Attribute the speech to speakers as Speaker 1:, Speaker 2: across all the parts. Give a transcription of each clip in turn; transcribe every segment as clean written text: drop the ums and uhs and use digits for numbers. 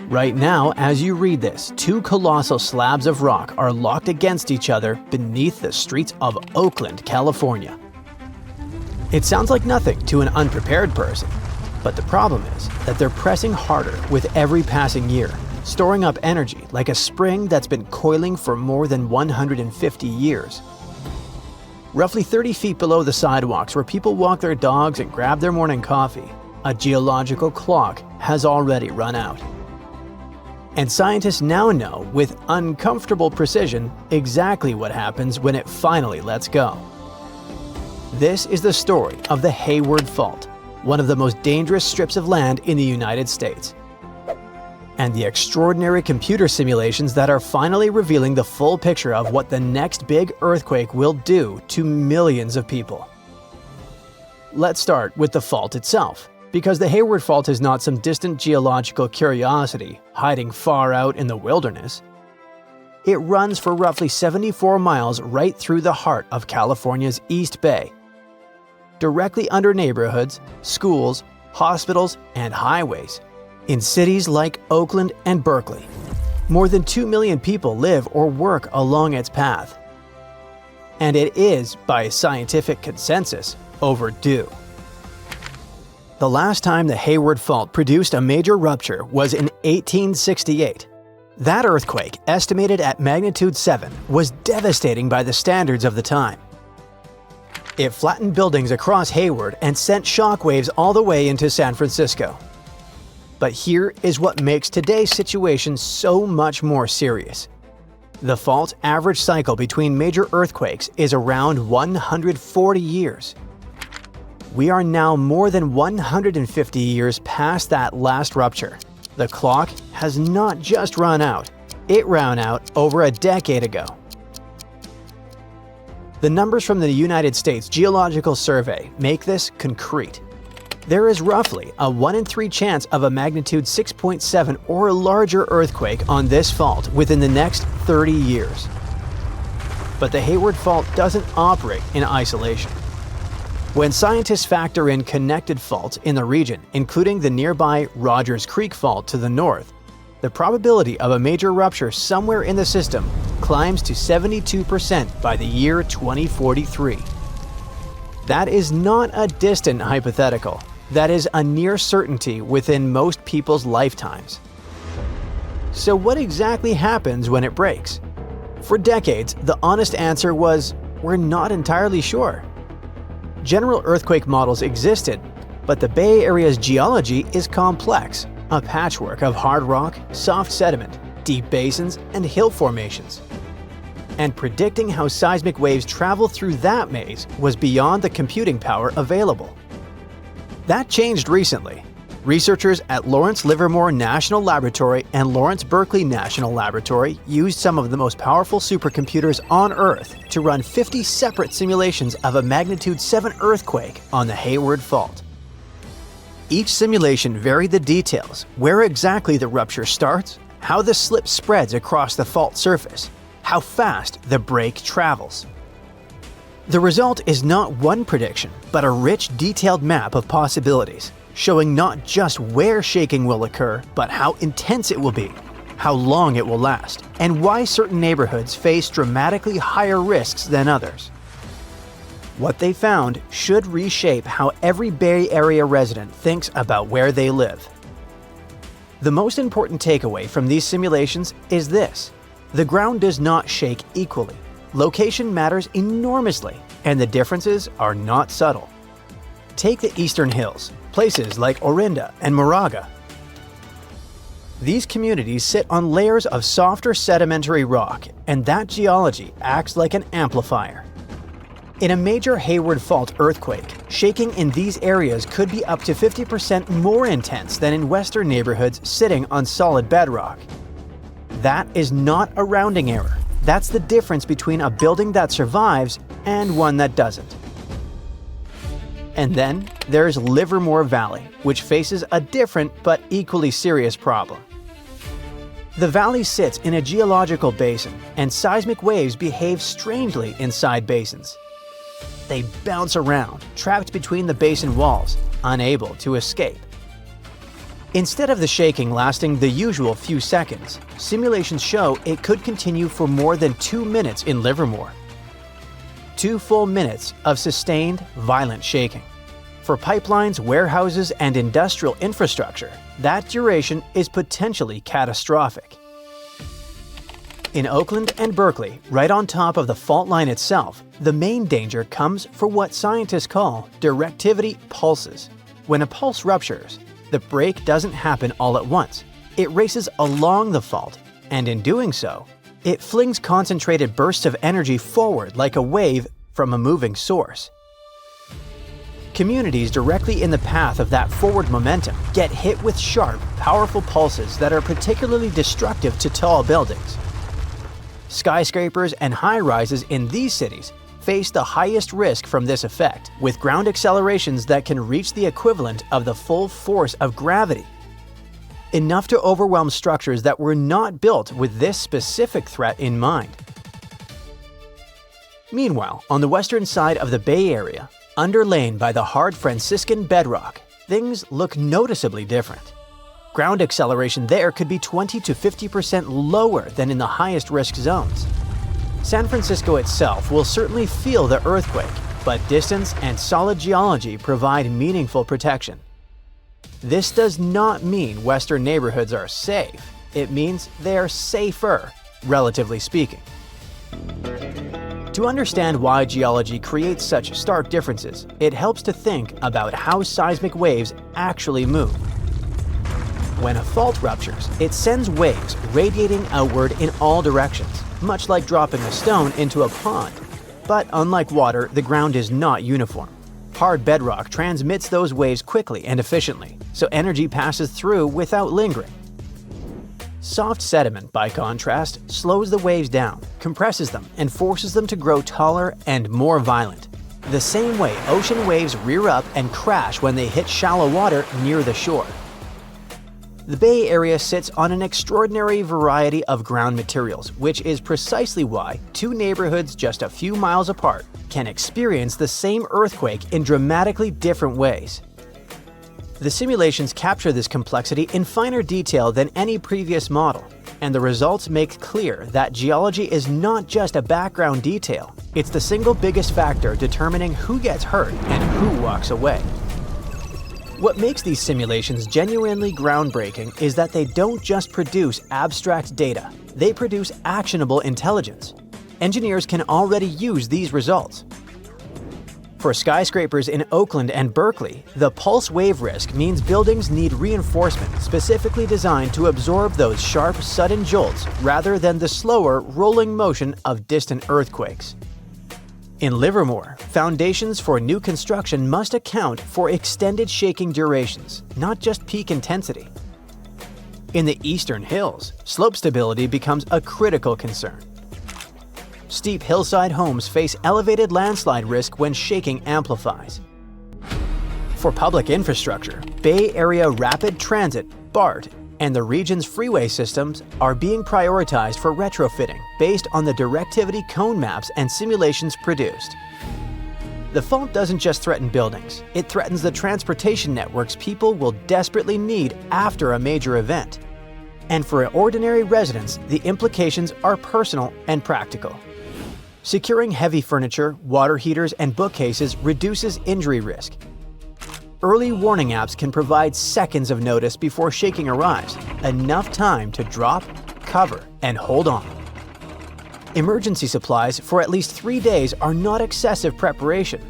Speaker 1: Right now, as you read this, two colossal slabs of rock are locked against each other beneath the streets of Oakland, California. It sounds like nothing to an unprepared person, but the problem is that they're pressing harder with every passing year, storing up energy like a spring that's been coiling for more than 150 years. Roughly 30 feet below the sidewalks where people walk their dogs and grab their morning coffee, a geological clock has already run out. And scientists now know with uncomfortable precision exactly what happens when it finally lets go. This is the story of the Hayward Fault, one of the most dangerous strips of land in the United States, and the extraordinary computer simulations that are finally revealing the full picture of what the next big earthquake will do to millions of people. Let's start with the fault itself, because the Hayward Fault is not some distant geological curiosity hiding far out in the wilderness. It runs for roughly 74 miles right through the heart of California's East Bay, directly under neighborhoods, schools, hospitals, and highways, in cities like Oakland and Berkeley. More than 2 million people live or work along its path. And it is, by scientific consensus, overdue. The last time the Hayward Fault produced a major rupture was in 1868. That earthquake, estimated at magnitude 7, was devastating by the standards of the time. It flattened buildings across Hayward and sent shockwaves all the way into San Francisco. But here is what makes today's situation so much more serious. The fault's average cycle between major earthquakes is around 140 years. We are now more than 150 years past that last rupture. The clock has not just run out, it ran out over a decade ago. The numbers from the United States Geological Survey make this concrete. There is roughly a 1 in 3 chance of a magnitude 6.7 or larger earthquake on this fault within the next 30 years. But the Hayward Fault doesn't operate in isolation. When scientists factor in connected faults in the region, including the nearby Rogers Creek Fault to the north, the probability of a major rupture somewhere in the system climbs to 72% by the year 2043. That is not a distant hypothetical. That is a near certainty within most people's lifetimes. So what exactly happens when it breaks? For decades, the honest answer was, we're not entirely sure. General earthquake models existed, but the Bay Area's geology is complex, a patchwork of hard rock, soft sediment, deep basins, and hill formations. And predicting how seismic waves travel through that maze was beyond the computing power available. That changed recently. Researchers at Lawrence Livermore National Laboratory and Lawrence Berkeley National Laboratory used some of the most powerful supercomputers on Earth to run 50 separate simulations of a magnitude 7 earthquake on the Hayward Fault. Each simulation varied the details, where exactly the rupture starts, how the slip spreads across the fault surface, how fast the break travels. The result is not one prediction, but a rich, detailed map of possibilities, showing not just where shaking will occur, but how intense it will be, how long it will last, and why certain neighborhoods face dramatically higher risks than others. What they found should reshape how every Bay Area resident thinks about where they live. The most important takeaway from these simulations is this: the ground does not shake equally. Location matters enormously, and the differences are not subtle. Take the Eastern Hills, places like Orinda and Moraga. These communities sit on layers of softer sedimentary rock, and that geology acts like an amplifier. In a major Hayward Fault earthquake, shaking in these areas could be up to 50% more intense than in western neighborhoods sitting on solid bedrock. That is not a rounding error. That's the difference between a building that survives and one that doesn't. And then there's Livermore Valley, which faces a different but equally serious problem. The valley sits in a geological basin, and seismic waves behave strangely inside basins. They bounce around, trapped between the basin walls, unable to escape. Instead of the shaking lasting the usual few seconds, simulations show it could continue for more than 2 minutes in Livermore. 2 full minutes of sustained, violent shaking. For pipelines, warehouses, and industrial infrastructure, that duration is potentially catastrophic. In Oakland and Berkeley, right on top of the fault line itself, the main danger comes for what scientists call directivity pulses. When a pulse ruptures, the break doesn't happen all at once. It races along the fault, and in doing so, it flings concentrated bursts of energy forward like a wave from a moving source. Communities directly in the path of that forward momentum get hit with sharp, powerful pulses that are particularly destructive to tall buildings. Skyscrapers and high-rises in these cities face the highest risk from this effect, with ground accelerations that can reach the equivalent of the full force of gravity, enough to overwhelm structures that were not built with this specific threat in mind. Meanwhile, on the western side of the Bay Area, underlain by the hard Franciscan bedrock, things look noticeably different. Ground acceleration there could be 20 to 50% lower than in the highest risk zones. San Francisco itself will certainly feel the earthquake, but distance and solid geology provide meaningful protection. This does not mean western neighborhoods are safe. It means they are safer, relatively speaking. To understand why geology creates such stark differences, it helps to think about how seismic waves actually move. When a fault ruptures, it sends waves radiating outward in all directions, much like dropping a stone into a pond. But unlike water, the ground is not uniform. Hard bedrock transmits those waves quickly and efficiently, so energy passes through without lingering. Soft sediment, by contrast, slows the waves down, compresses them, and forces them to grow taller and more violent. The same way ocean waves rear up and crash when they hit shallow water near the shore. The Bay Area sits on an extraordinary variety of ground materials, which is precisely why 2 neighborhoods just a few miles apart can experience the same earthquake in dramatically different ways. The simulations capture this complexity in finer detail than any previous model, and the results make clear that geology is not just a background detail, it's the single biggest factor determining who gets hurt and who walks away. What makes these simulations genuinely groundbreaking is that they don't just produce abstract data, they produce actionable intelligence. Engineers can already use these results. For skyscrapers in Oakland and Berkeley, the pulse wave risk means buildings need reinforcement specifically designed to absorb those sharp, sudden jolts rather than the slower, rolling motion of distant earthquakes. In Livermore, foundations for new construction must account for extended shaking durations, not just peak intensity. In the eastern hills, slope stability becomes a critical concern. Steep hillside homes face elevated landslide risk when shaking amplifies. For public infrastructure, Bay Area Rapid Transit, BART, and the region's freeway systems are being prioritized for retrofitting based on the directivity cone maps and simulations produced. The fault doesn't just threaten buildings, it threatens the transportation networks people will desperately need after a major event. And for ordinary residents, the implications are personal and practical. Securing heavy furniture, water heaters, and bookcases reduces injury risk. Early warning apps can provide seconds of notice before shaking arrives, enough time to drop, cover, and hold on. Emergency supplies for at least 3 days are not excessive preparation.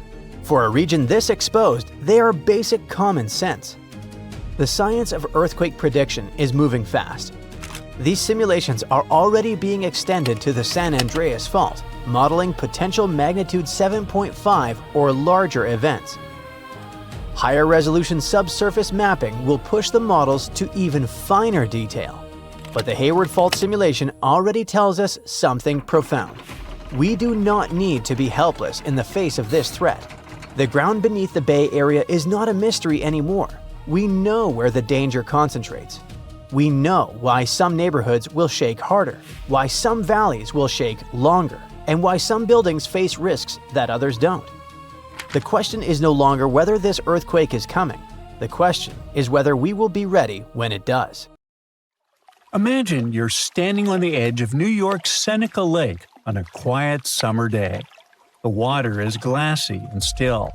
Speaker 1: For a region this exposed, they are basic common sense. The science of earthquake prediction is moving fast. These simulations are already being extended to the San Andreas Fault, modeling potential magnitude 7.5 or larger events. Higher resolution subsurface mapping will push the models to even finer detail. But the Hayward Fault simulation already tells us something profound. We do not need to be helpless in the face of this threat. The ground beneath the Bay Area is not a mystery anymore. We know where the danger concentrates. We know why some neighborhoods will shake harder, why some valleys will shake longer, and why some buildings face risks that others don't. The question is no longer whether this earthquake is coming. The question is whether we will be ready when it does.
Speaker 2: Imagine you're standing on the edge of New York's Seneca Lake on a quiet summer day. The water is glassy and still.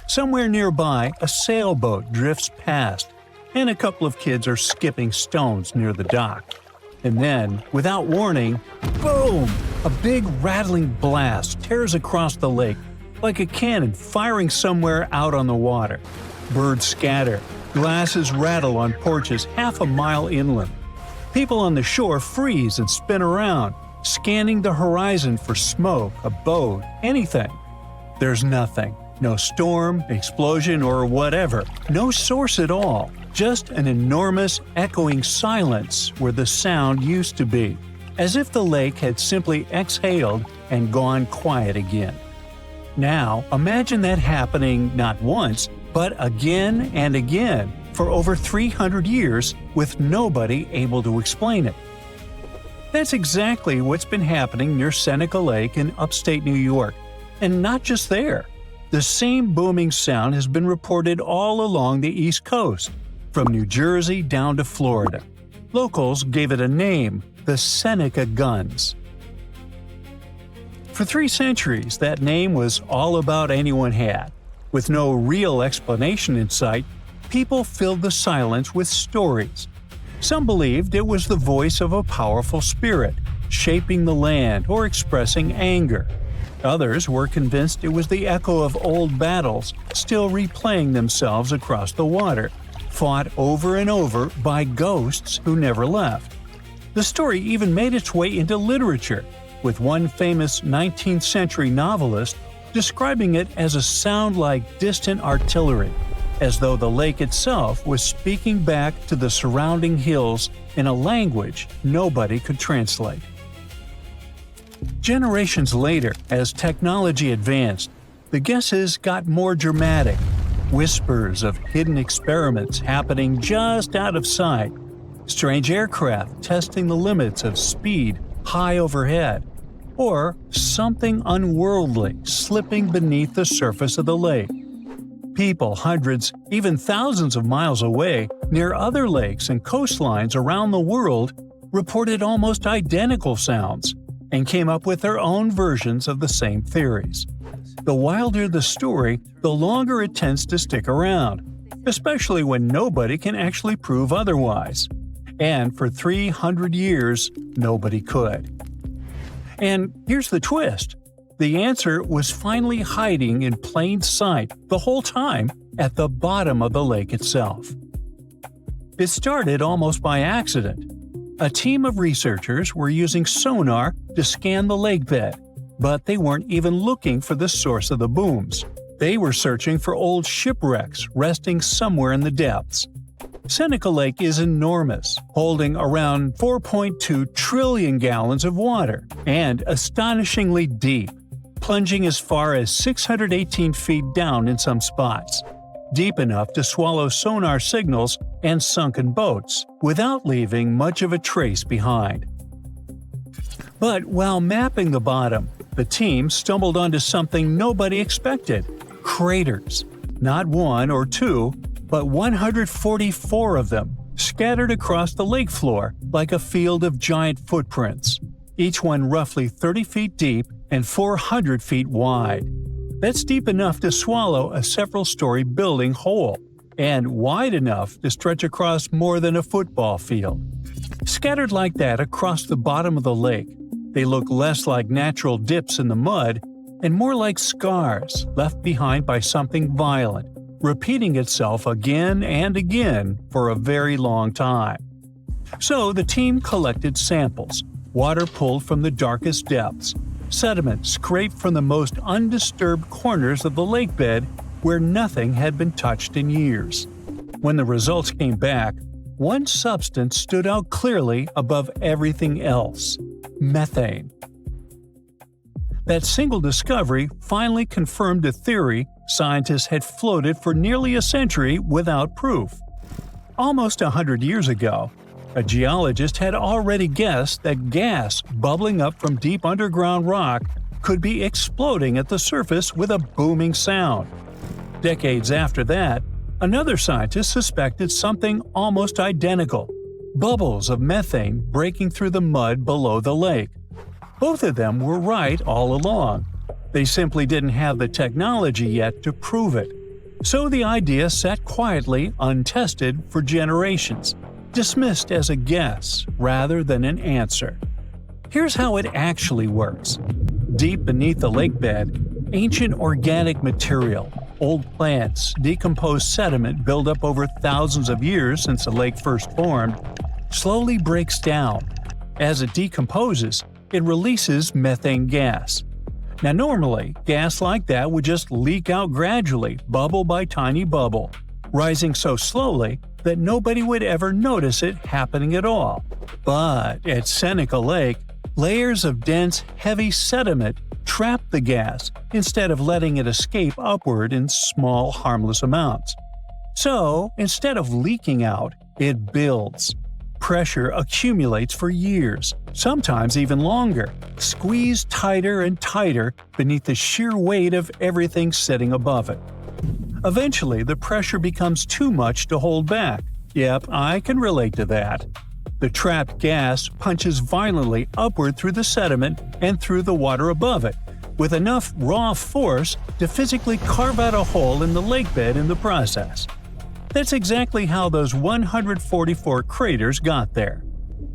Speaker 2: Somewhere nearby, a sailboat drifts past, and a couple of kids are skipping stones near the dock. And then, without warning, boom! A big rattling blast tears across the lake like a cannon firing somewhere out on the water. Birds scatter, glasses rattle on porches half a mile inland. People on the shore freeze and spin around, scanning the horizon for smoke, a boat, anything. There's nothing. No storm, explosion, or whatever. No source at all. Just an enormous, echoing silence where the sound used to be, as if the lake had simply exhaled and gone quiet again. Now, imagine that happening not once, but again and again for over 300 years with nobody able to explain it. That's exactly what's been happening near Seneca Lake in upstate New York, and not just there. The same booming sound has been reported all along the East Coast, from New Jersey down to Florida. Locals gave it a name, the Seneca Guns. For 3 centuries, that name was all about anyone had. With no real explanation in sight, people filled the silence with stories. Some believed it was the voice of a powerful spirit, shaping the land or expressing anger. Others were convinced it was the echo of old battles still replaying themselves across the water, fought over and over by ghosts who never left. The story even made its way into literature, with one famous 19th century novelist describing it as a sound like distant artillery, as though the lake itself was speaking back to the surrounding hills in a language nobody could translate. Generations later, as technology advanced, the guesses got more dramatic. Whispers of hidden experiments happening just out of sight, strange aircraft testing the limits of speed high overhead, or something unworldly slipping beneath the surface of the lake. People hundreds, even thousands of miles away, near other lakes and coastlines around the world, reported almost identical sounds and came up with their own versions of the same theories. The wilder the story, the longer it tends to stick around, especially when nobody can actually prove otherwise. And for 300 years, nobody could. And here's the twist. The answer was finally hiding in plain sight the whole time at the bottom of the lake itself. It started almost by accident. A team of researchers were using sonar to scan the lake bed, but they weren't even looking for the source of the booms. They were searching for old shipwrecks resting somewhere in the depths. Seneca Lake is enormous, holding around 4.2 trillion gallons of water, and astonishingly deep, plunging as far as 618 feet down in some spots, deep enough to swallow sonar signals and sunken boats, without leaving much of a trace behind. But while mapping the bottom, the team stumbled onto something nobody expected: craters. Not one or two, but 144 of them, scattered across the lake floor like a field of giant footprints, each one roughly 30 feet deep and 400 feet wide. That's deep enough to swallow a several-story building whole, and wide enough to stretch across more than a football field. Scattered like that across the bottom of the lake, they look less like natural dips in the mud and more like scars left behind by something violent, repeating itself again and again for a very long time. So the team collected samples, water pulled from the darkest depths, sediment scraped from the most undisturbed corners of the lake bed where nothing had been touched in years. When the results came back, one substance stood out clearly above everything else: methane. That single discovery finally confirmed a theory scientists had floated for nearly a century without proof. Almost 100 years ago, a geologist had already guessed that gas bubbling up from deep underground rock could be exploding at the surface with a booming sound. Decades after that, Another scientist suspected something almost identical: bubbles of methane breaking through the mud below the lake. Both of them were right all along. They simply didn't have the technology yet to prove it. So the idea sat quietly, untested for generations, dismissed as a guess rather than an answer. Here's how it actually works. Deep beneath the lake bed, ancient organic material, old plants, decomposed sediment built up over thousands of years since the lake first formed, slowly breaks down. As it decomposes, it releases methane gas. Now normally, gas like that would just leak out gradually, bubble by tiny bubble, rising so slowly that nobody would ever notice it happening at all. But at Seneca Lake, layers of dense, heavy sediment trap the gas instead of letting it escape upward in small, harmless amounts. So, instead of leaking out, it builds. Pressure accumulates for years, sometimes even longer, squeezed tighter and tighter beneath the sheer weight of everything sitting above it. Eventually, the pressure becomes too much to hold back. Yep, I can relate to that. The trapped gas punches violently upward through the sediment and through the water above it, with enough raw force to physically carve out a hole in the lakebed in the process. That's exactly how those 144 craters got there.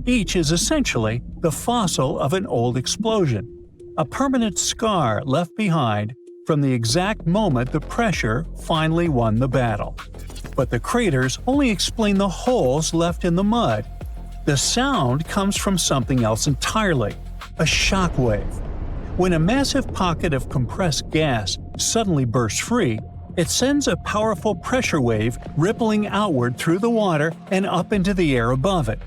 Speaker 2: Each is essentially the fossil of an old explosion, a permanent scar left behind from the exact moment the pressure finally won the battle. But the craters only explain the holes left in the mud. The sound comes from something else entirely: a shock wave. When a massive pocket of compressed gas suddenly bursts free, it sends a powerful pressure wave rippling outward through the water and up into the air above it.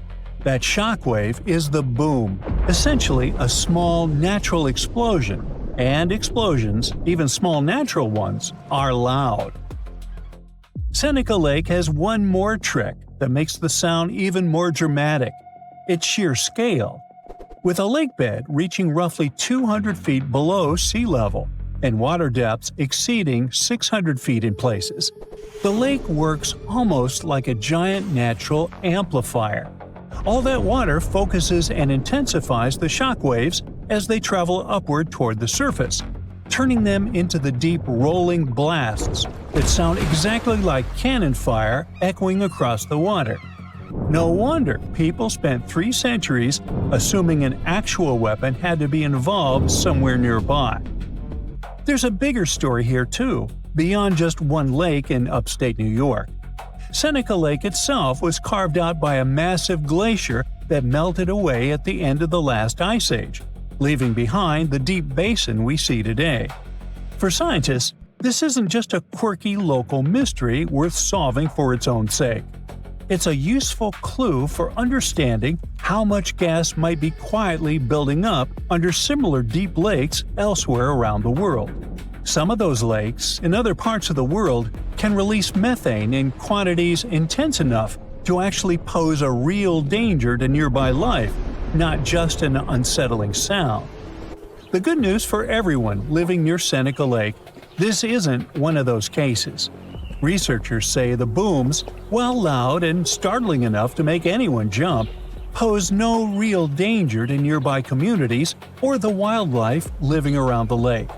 Speaker 2: That shock wave is the boom, essentially a small natural explosion. And explosions, even small natural ones, are loud. Seneca Lake has one more trick that makes the sound even more dramatic: its sheer scale. With a lakebed reaching roughly 200 feet below sea level, and water depths exceeding 600 feet in places, the lake works almost like a giant natural amplifier. All that water focuses and intensifies the shock waves as they travel upward toward the surface, turning them into the deep rolling blasts that sound exactly like cannon fire echoing across the water. No wonder people spent 3 centuries assuming an actual weapon had to be involved somewhere nearby. There's a bigger story here too, beyond just one lake in upstate New York. Seneca Lake itself was carved out by a massive glacier that melted away at the end of the last ice age, leaving behind the deep basin we see today. For scientists, this isn't just a quirky local mystery worth solving for its own sake. It's a useful clue for understanding how much gas might be quietly building up under similar deep lakes elsewhere around the world. Some of those lakes, in other parts of the world, can release methane in quantities intense enough to actually pose a real danger to nearby life, not just an unsettling sound. The good news for everyone living near Seneca Lake: this isn't one of those cases. Researchers say the booms, while loud and startling enough to make anyone jump, pose no real danger to nearby communities or the wildlife living around the lake.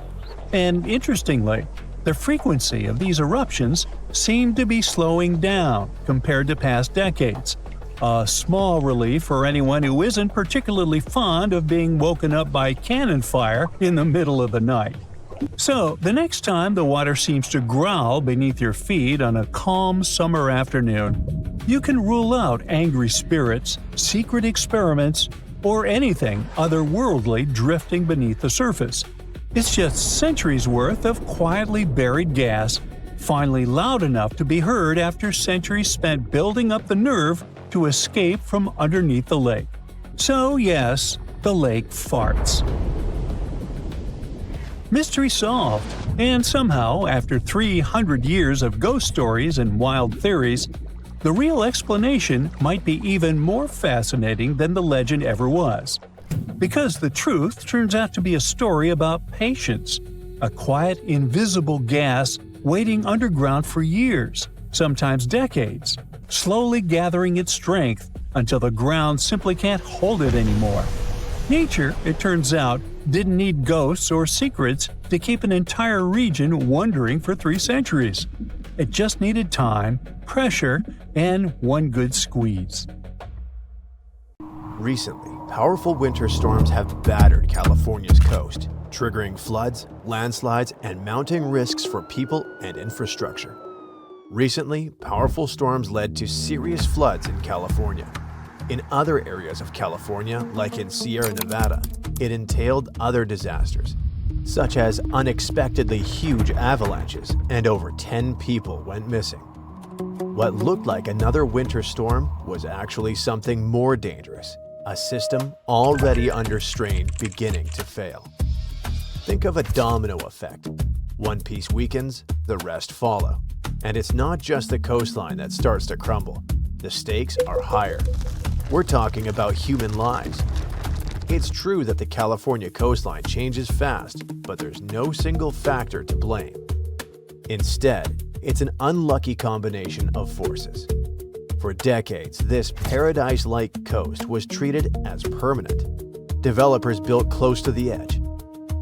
Speaker 2: And interestingly, the frequency of these eruptions seem to be slowing down compared to past decades. A small relief for anyone who isn't particularly fond of being woken up by cannon fire in the middle of the night. So, the next time the water seems to growl beneath your feet on a calm summer afternoon, you can rule out angry spirits, secret experiments, or anything otherworldly drifting beneath the surface. It's just centuries worth of quietly buried gas, finally loud enough to be heard after centuries spent building up the nerve to escape from underneath the lake. So yes, the lake farts. Mystery solved, and somehow, after 300 years of ghost stories and wild theories, the real explanation might be even more fascinating than the legend ever was. Because the truth turns out to be a story about patience, a quiet, invisible gas waiting underground for years, sometimes decades, slowly gathering its strength until the ground simply can't hold it anymore. Nature, it turns out, didn't need ghosts or secrets to keep an entire region wondering for 3 centuries. It just needed time, pressure, and one good squeeze.
Speaker 1: Recently, powerful winter storms have battered California's coast, triggering floods, landslides, and mounting risks for people and infrastructure. Recently, powerful storms led to serious floods in California. In other areas of California, like in Sierra Nevada, it entailed other disasters, such as unexpectedly huge avalanches, and over 10 people went missing. What looked like another winter storm was actually something more dangerous, a system already under strain beginning to fail. Think of a domino effect. One piece weakens, the rest follow. And it's not just the coastline that starts to crumble. The stakes are higher. We're talking about human lives. It's true that the California coastline changes fast, but there's no single factor to blame. Instead, it's an unlucky combination of forces. For decades, this paradise-like coast was treated as permanent. Developers built close to the edge.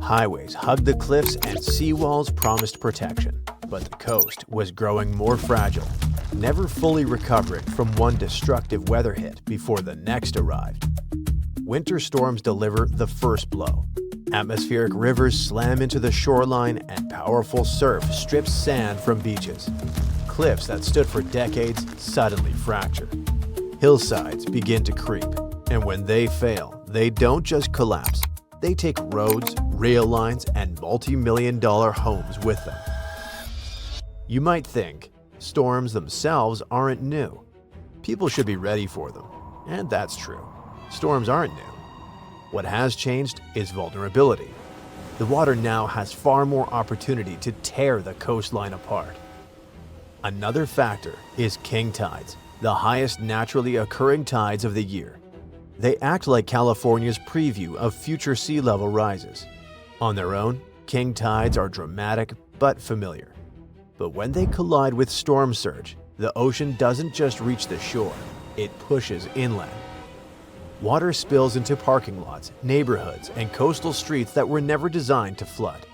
Speaker 1: Highways hugged the cliffs and seawalls promised protection. But the coast was growing more fragile, never fully recovering from one destructive weather hit before the next arrived. Winter storms deliver the first blow. Atmospheric rivers slam into the shoreline and powerful surf strips sand from beaches. Cliffs that stood for decades suddenly fracture. Hillsides begin to creep, and when they fail, they don't just collapse. They take roads, rail lines, and multi-million-dollar homes with them. You might think, storms themselves aren't new. People should be ready for them, and that's true. Storms aren't new. What has changed is vulnerability. The water now has far more opportunity to tear the coastline apart. Another factor is king tides, the highest naturally occurring tides of the year. They act like California's preview of future sea level rises. On their own, king tides are dramatic but familiar. But when they collide with storm surge, the ocean doesn't just reach the shore, it pushes inland. Water spills into parking lots, neighborhoods, and coastal streets that were never designed to flood.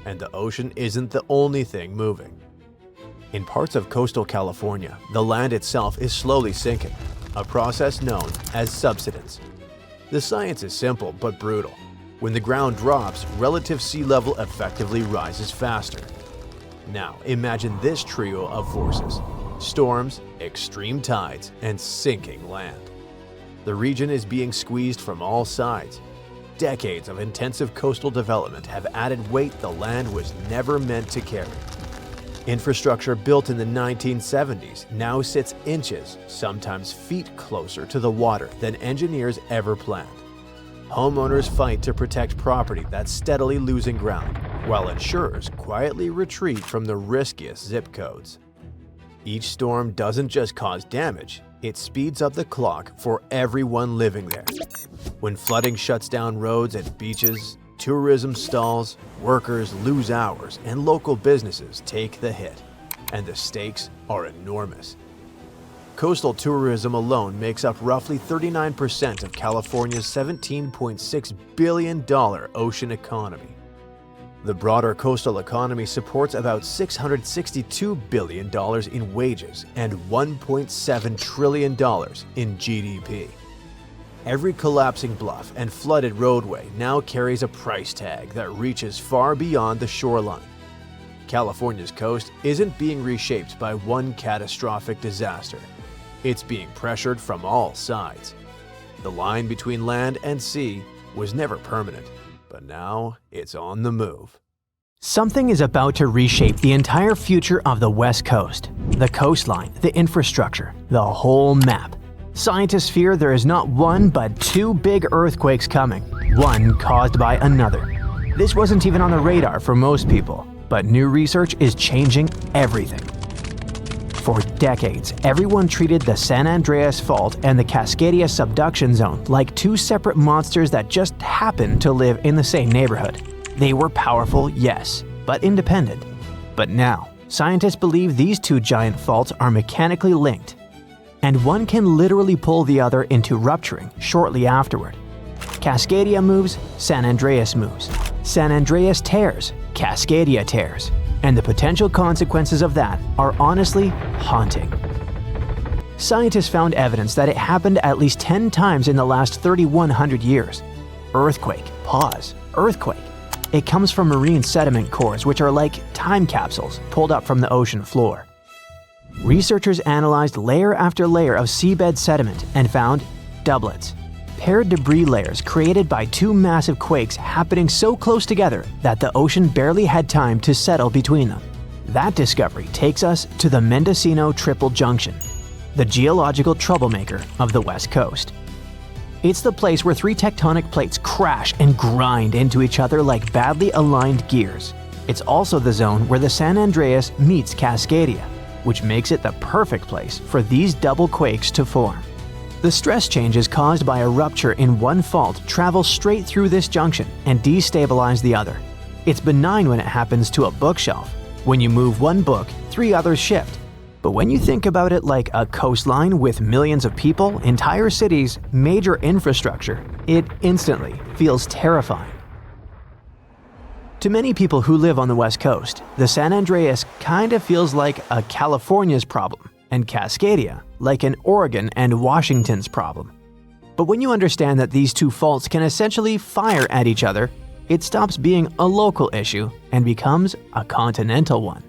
Speaker 1: And the ocean isn't the only thing moving. In parts of coastal California, the land itself is slowly sinking, a process known as subsidence. The science is simple but brutal. When the ground drops, relative sea level effectively rises faster. Now, imagine this trio of forces: storms, extreme tides, and sinking land. The region is being squeezed from all sides. Decades of intensive coastal development have added weight the land was never meant to carry. Infrastructure built in the 1970s now sits inches, sometimes feet closer to the water than engineers ever planned. Homeowners fight to protect property that's steadily losing ground, while insurers quietly retreat from the riskiest zip codes. Each storm doesn't just cause damage, it speeds up the clock for everyone living there. When flooding shuts down roads and beaches, tourism stalls, workers lose hours, and local businesses take the hit. And the stakes are enormous. Coastal tourism alone makes up roughly 39% of California's $17.6 billion ocean economy. The broader coastal economy supports about $662 billion in wages and $1.7 trillion in GDP. Every collapsing bluff and flooded roadway now carries a price tag that reaches far beyond the shoreline. California's coast isn't being reshaped by one catastrophic disaster. It's being pressured from all sides. The line between land and sea was never permanent, but now it's on the move.
Speaker 3: Something is about to reshape the entire future of the West Coast. The coastline, the infrastructure, the whole map. Scientists fear there is not one but two big earthquakes coming, one caused by another. This wasn't even on the radar for most people, but new research is changing everything. For decades, everyone treated the San Andreas Fault and the Cascadia subduction zone like two separate monsters that just happened to live in the same neighborhood. They were powerful, yes, but independent. But now, Scientists believe these two giant faults are mechanically linked, and one can literally pull the other into rupturing shortly afterward. Cascadia moves, San Andreas moves. San Andreas tears, Cascadia tears. And the potential consequences of that are honestly haunting. Scientists found evidence that it happened at least 10 times in the last 3,100 years. Earthquake, pause, earthquake. It comes from marine sediment cores, which are like time capsules pulled up from the ocean floor. Researchers analyzed layer after layer of seabed sediment and found doublets, paired debris layers created by two massive quakes happening so close together that the ocean barely had time to settle between them. That discovery takes us to the Mendocino Triple Junction, the geological troublemaker of the West Coast. It's the place where three tectonic plates crash and grind into each other like badly aligned gears. It's also the zone where the San Andreas meets Cascadia, which makes it the perfect place for these double quakes to form. The stress changes caused by a rupture in one fault travel straight through this junction and destabilize the other. It's benign when it happens to a bookshelf. When you move one book, three others shift. But when you think about it like a coastline with millions of people, entire cities, major infrastructure, it instantly feels terrifying. To many people who live on the West Coast, the San Andreas kind of feels like a California's problem, and Cascadia like an Oregon and Washington's problem. But when you understand that these two faults can essentially fire at each other, it stops being a local issue and becomes a continental one.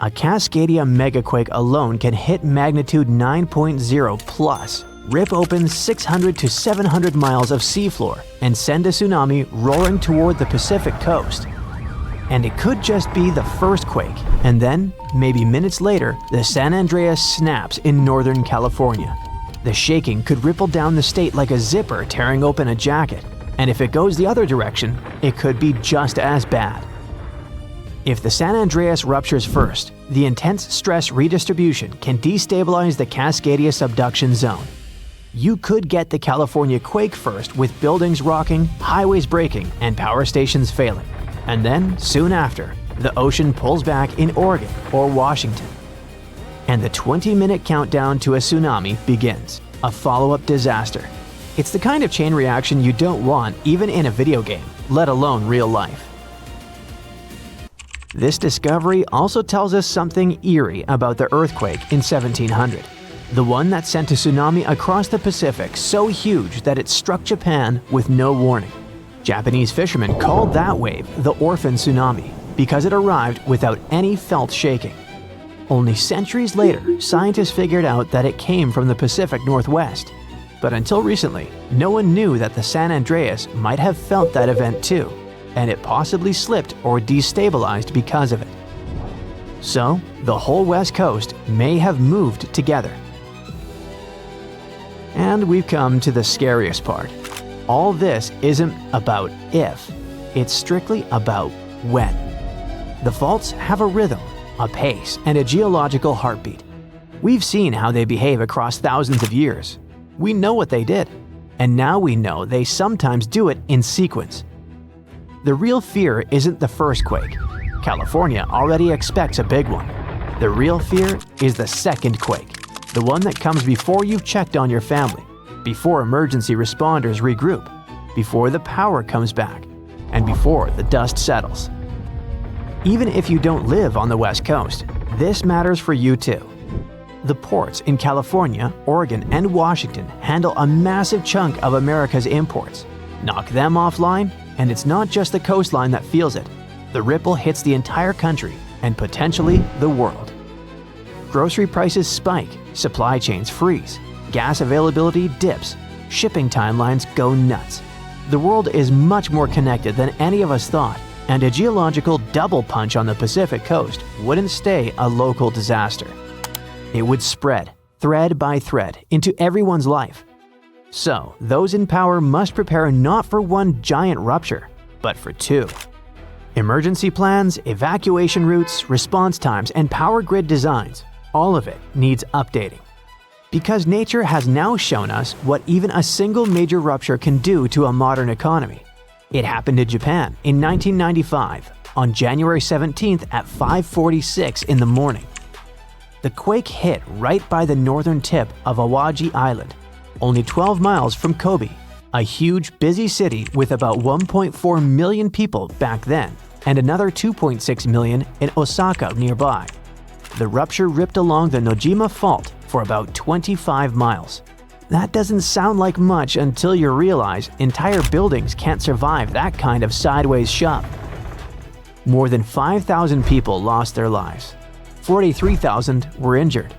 Speaker 3: A Cascadia megaquake alone can hit magnitude 9.0 plus, rip open 600 to 700 miles of seafloor, and send a tsunami roaring toward the Pacific coast. And it could just be the first quake, and then, maybe minutes later, the San Andreas snaps in Northern California. The shaking could ripple down the state like a zipper tearing open a jacket, and if it goes the other direction, it could be just as bad. If the San Andreas ruptures first, the intense stress redistribution can destabilize the Cascadia subduction zone. You could get the California quake first with buildings rocking, highways breaking, and power stations failing. And then, soon after, the ocean pulls back in Oregon or Washington. And the 20-minute countdown to a tsunami begins, a follow-up disaster. It's the kind of chain reaction you don't want even in a video game, let alone real life. This discovery also tells us something eerie about the earthquake in 1700, the one that sent a tsunami across the Pacific so huge that it struck Japan with no warning. Japanese fishermen called that wave the orphan tsunami because it arrived without any felt shaking. Only centuries later, scientists figured out that it came from the Pacific Northwest. But until recently, no one knew that the San Andreas might have felt that event too, and it possibly slipped or destabilized because of it. So, the whole West Coast may have moved together. And we've come to the scariest part. All this isn't about if, it's strictly about when. The faults have a rhythm, a pace, and a geological heartbeat. We've seen how they behave across thousands of years. We know what they did, and now we know they sometimes do it in sequence. The real fear isn't the first quake. California already expects a big one. The real fear is the second quake, the one that comes before you've checked on your family, before emergency responders regroup, before the power comes back, and before the dust settles. Even if you don't live on the West Coast, this matters for you too. The ports in California, Oregon, and Washington handle a massive chunk of America's imports. Knock them offline, and it's not just the coastline that feels it. The ripple hits the entire country and potentially the world. Grocery prices spike, supply chains freeze, gas availability dips, shipping timelines go nuts. The world is much more connected than any of us thought, and a geological double punch on the Pacific coast wouldn't stay a local disaster. It would spread, thread by thread, into everyone's life. So, those in power must prepare not for one giant rupture, but for two. Emergency plans, evacuation routes, response times, and power grid designs, all of it needs updating. Because nature has now shown us what even a single major rupture can do to a modern economy. It happened in Japan in 1995, on January 17th at 5:46 in the morning. The quake hit right by the northern tip of Awaji Island, only 12 miles from Kobe, a huge, busy city with about 1.4 million people back then, and another 2.6 million in Osaka nearby. The rupture ripped along the Nojima Fault for about 25 miles. That doesn't sound like much until you realize entire buildings can't survive that kind of sideways shove. More than 5,000 people lost their lives. 43,000 were injured.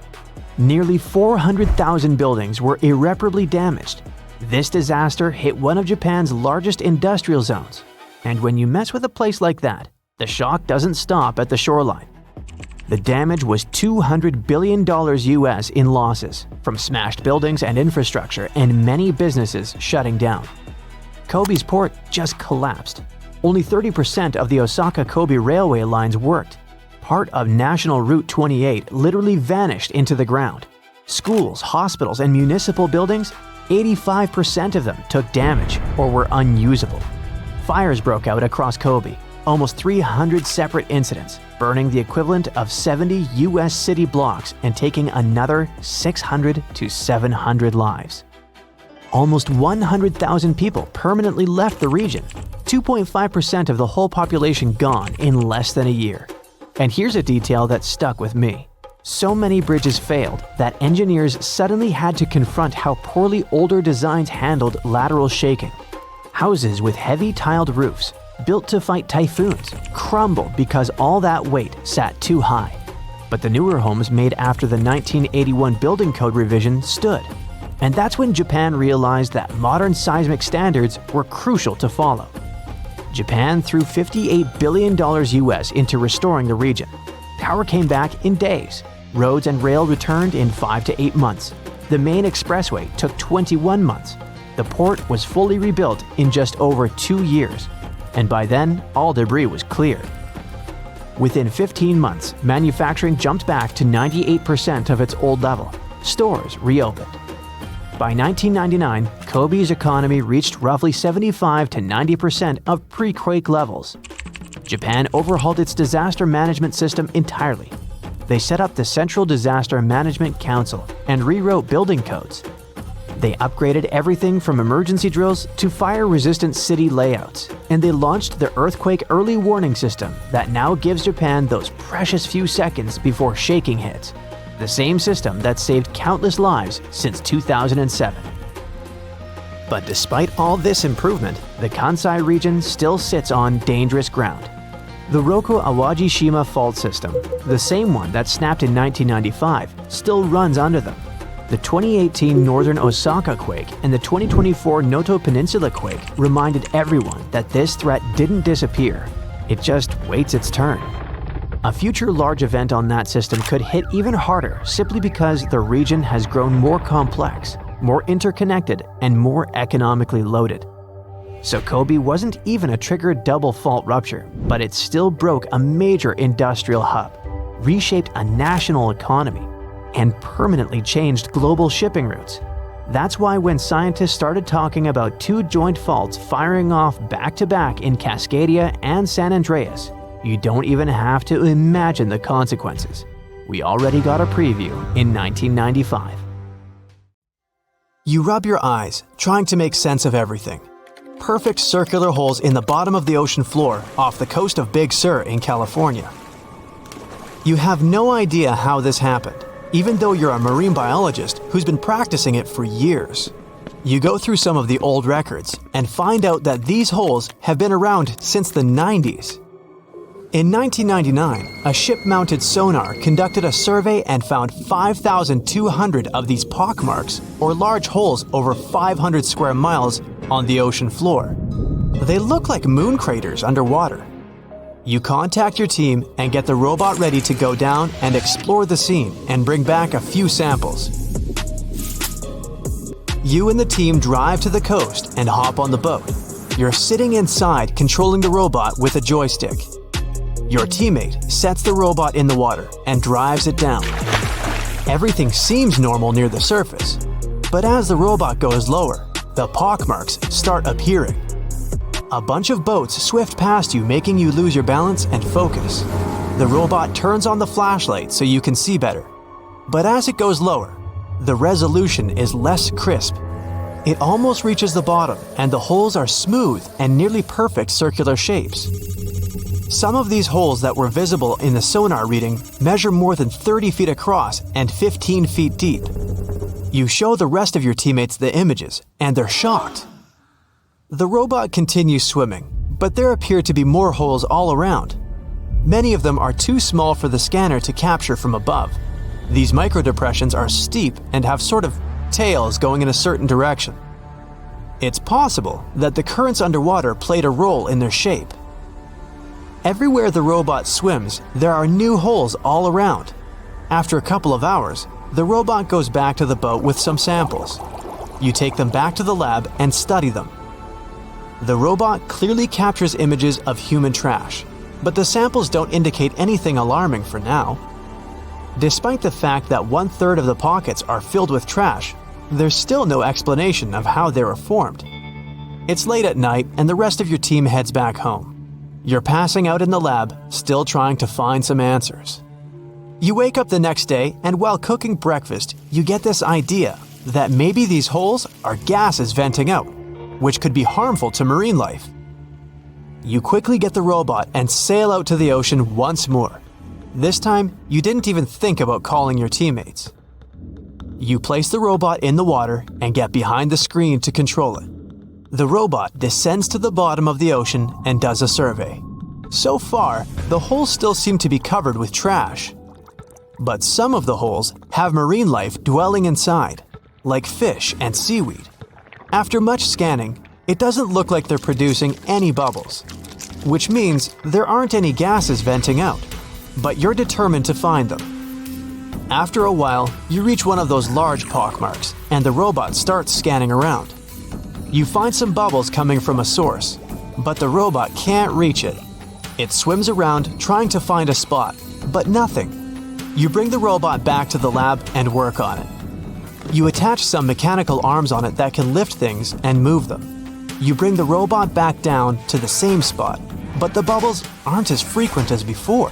Speaker 3: Nearly 400,000 buildings were irreparably damaged. This disaster hit one of Japan's largest industrial zones. And when you mess with a place like that, the shock doesn't stop at the shoreline. The damage was $200 billion US in losses, from smashed buildings and infrastructure and many businesses shutting down. Kobe's port just collapsed. Only 30% of the Osaka-Kobe railway lines worked. Part of National Route 28 literally vanished into the ground. Schools, hospitals, and municipal buildings, 85% of them took damage or were unusable. Fires broke out across Kobe, almost 300 separate incidents, burning the equivalent of 70 US city blocks and taking another 600 to 700 lives. Almost 100,000 people permanently left the region, 2.5% of the whole population gone in less than a year. And here's a detail that stuck with me. So many bridges failed that engineers suddenly had to confront how poorly older designs handled lateral shaking. Houses with heavy tiled roofs, built to fight typhoons, crumbled because all that weight sat too high. But the newer homes made after the 1981 building code revision stood. And that's when Japan realized that modern seismic standards were crucial to follow. Japan threw $58 billion US into restoring the region. Power came back in days. Roads and rail returned in 5 to 8 months. The main expressway took 21 months. The port was fully rebuilt in just over 2 years. And by then, all debris was cleared. Within 15 months, manufacturing jumped back to 98% of its old level. Stores reopened. By 1999, Kobe's economy reached roughly 75 to 90% of pre-quake levels. Japan overhauled its disaster management system entirely. They set up the Central Disaster Management Council and rewrote building codes. They upgraded everything from emergency drills to fire-resistant city layouts, and they launched the Earthquake Early Warning System that now gives Japan those precious few seconds before shaking hits. The same system that saved countless lives since 2007. But despite all this improvement, the Kansai region still sits on dangerous ground. The Roku-Awaji-shima fault system, the same one that snapped in 1995, still runs under them. The 2018 Northern Osaka quake and the 2024 Noto Peninsula quake reminded everyone that this threat didn't disappear. It just waits its turn. A future large event on that system could hit even harder simply because the region has grown more complex, more interconnected, and more economically loaded. So Kobe wasn't even a triggered double fault rupture, but it still broke a major industrial hub, reshaped a national economy, and permanently changed global shipping routes. That's why when scientists started talking about two joint faults firing off back-to-back in Cascadia and San Andreas, you don't even have to imagine the consequences. We already got a preview in 1995.
Speaker 1: You rub your eyes, trying to make sense of everything. Perfect circular holes in the bottom of the ocean floor off the coast of Big Sur in California. You have no idea how this happened, even though you're a marine biologist who's been practicing it for years. You go through some of the old records and find out that these holes have been around since the 90s. In 1999, a ship-mounted sonar conducted a survey and found 5,200 of these pockmarks, or large holes over 500 square miles, on the ocean floor. They look like moon craters underwater. You contact your team and get the robot ready to go down and explore the scene and bring back a few samples. You and the team drive to the coast and hop on the boat. You're sitting inside controlling the robot with a joystick. Your teammate sets the robot in the water and drives it down. Everything seems normal near the surface, but as the robot goes lower, the pockmarks start appearing. A bunch of boats swift past you, making you lose your balance and focus. The robot turns on the flashlight so you can see better. But as it goes lower, the resolution is less crisp. It almost reaches the bottom, and the holes are smooth and nearly perfect circular shapes. Some of these holes that were visible in the sonar reading measure more than 30 feet across and 15 feet deep. You show the rest of your teammates the images, and they're shocked. The robot continues swimming, but there appear to be more holes all around. Many of them are too small for the scanner to capture from above. These microdepressions are steep and have sort of tails going in a certain direction. It's possible that the currents underwater played a role in their shape. Everywhere the robot swims, there are new holes all around. After a couple of hours, the robot goes back to the boat with some samples. You take them back to the lab and study them. The robot clearly captures images of human trash, but the samples don't indicate anything alarming for now. Despite the fact that 1/3 of the pockets are filled with trash, there's still no explanation of how they were formed. It's late at night and the rest of your team heads back home. You're passing out in the lab, still trying to find some answers. You wake up the next day, and while cooking breakfast, you get this idea that maybe these holes are gases venting out, which could be harmful to marine life. You quickly get the robot and sail out to the ocean once more. This time, you didn't even think about calling your teammates. You place the robot in the water and get behind the screen to control it. The robot descends to the bottom of the ocean and does a survey. So far, the holes still seem to be covered with trash. But some of the holes have marine life dwelling inside, like fish and seaweed. After much scanning, it doesn't look like they're producing any bubbles, which means there aren't any gases venting out, but you're determined to find them. After a while, you reach one of those large pockmarks, and the robot starts scanning around. You find some bubbles coming from a source, but the robot can't reach it. It swims around trying to find a spot, but nothing. You bring the robot back to the lab and work on it. You attach some mechanical arms on it that can lift things and move them. You bring the robot back down to the same spot, but the bubbles aren't as frequent as before.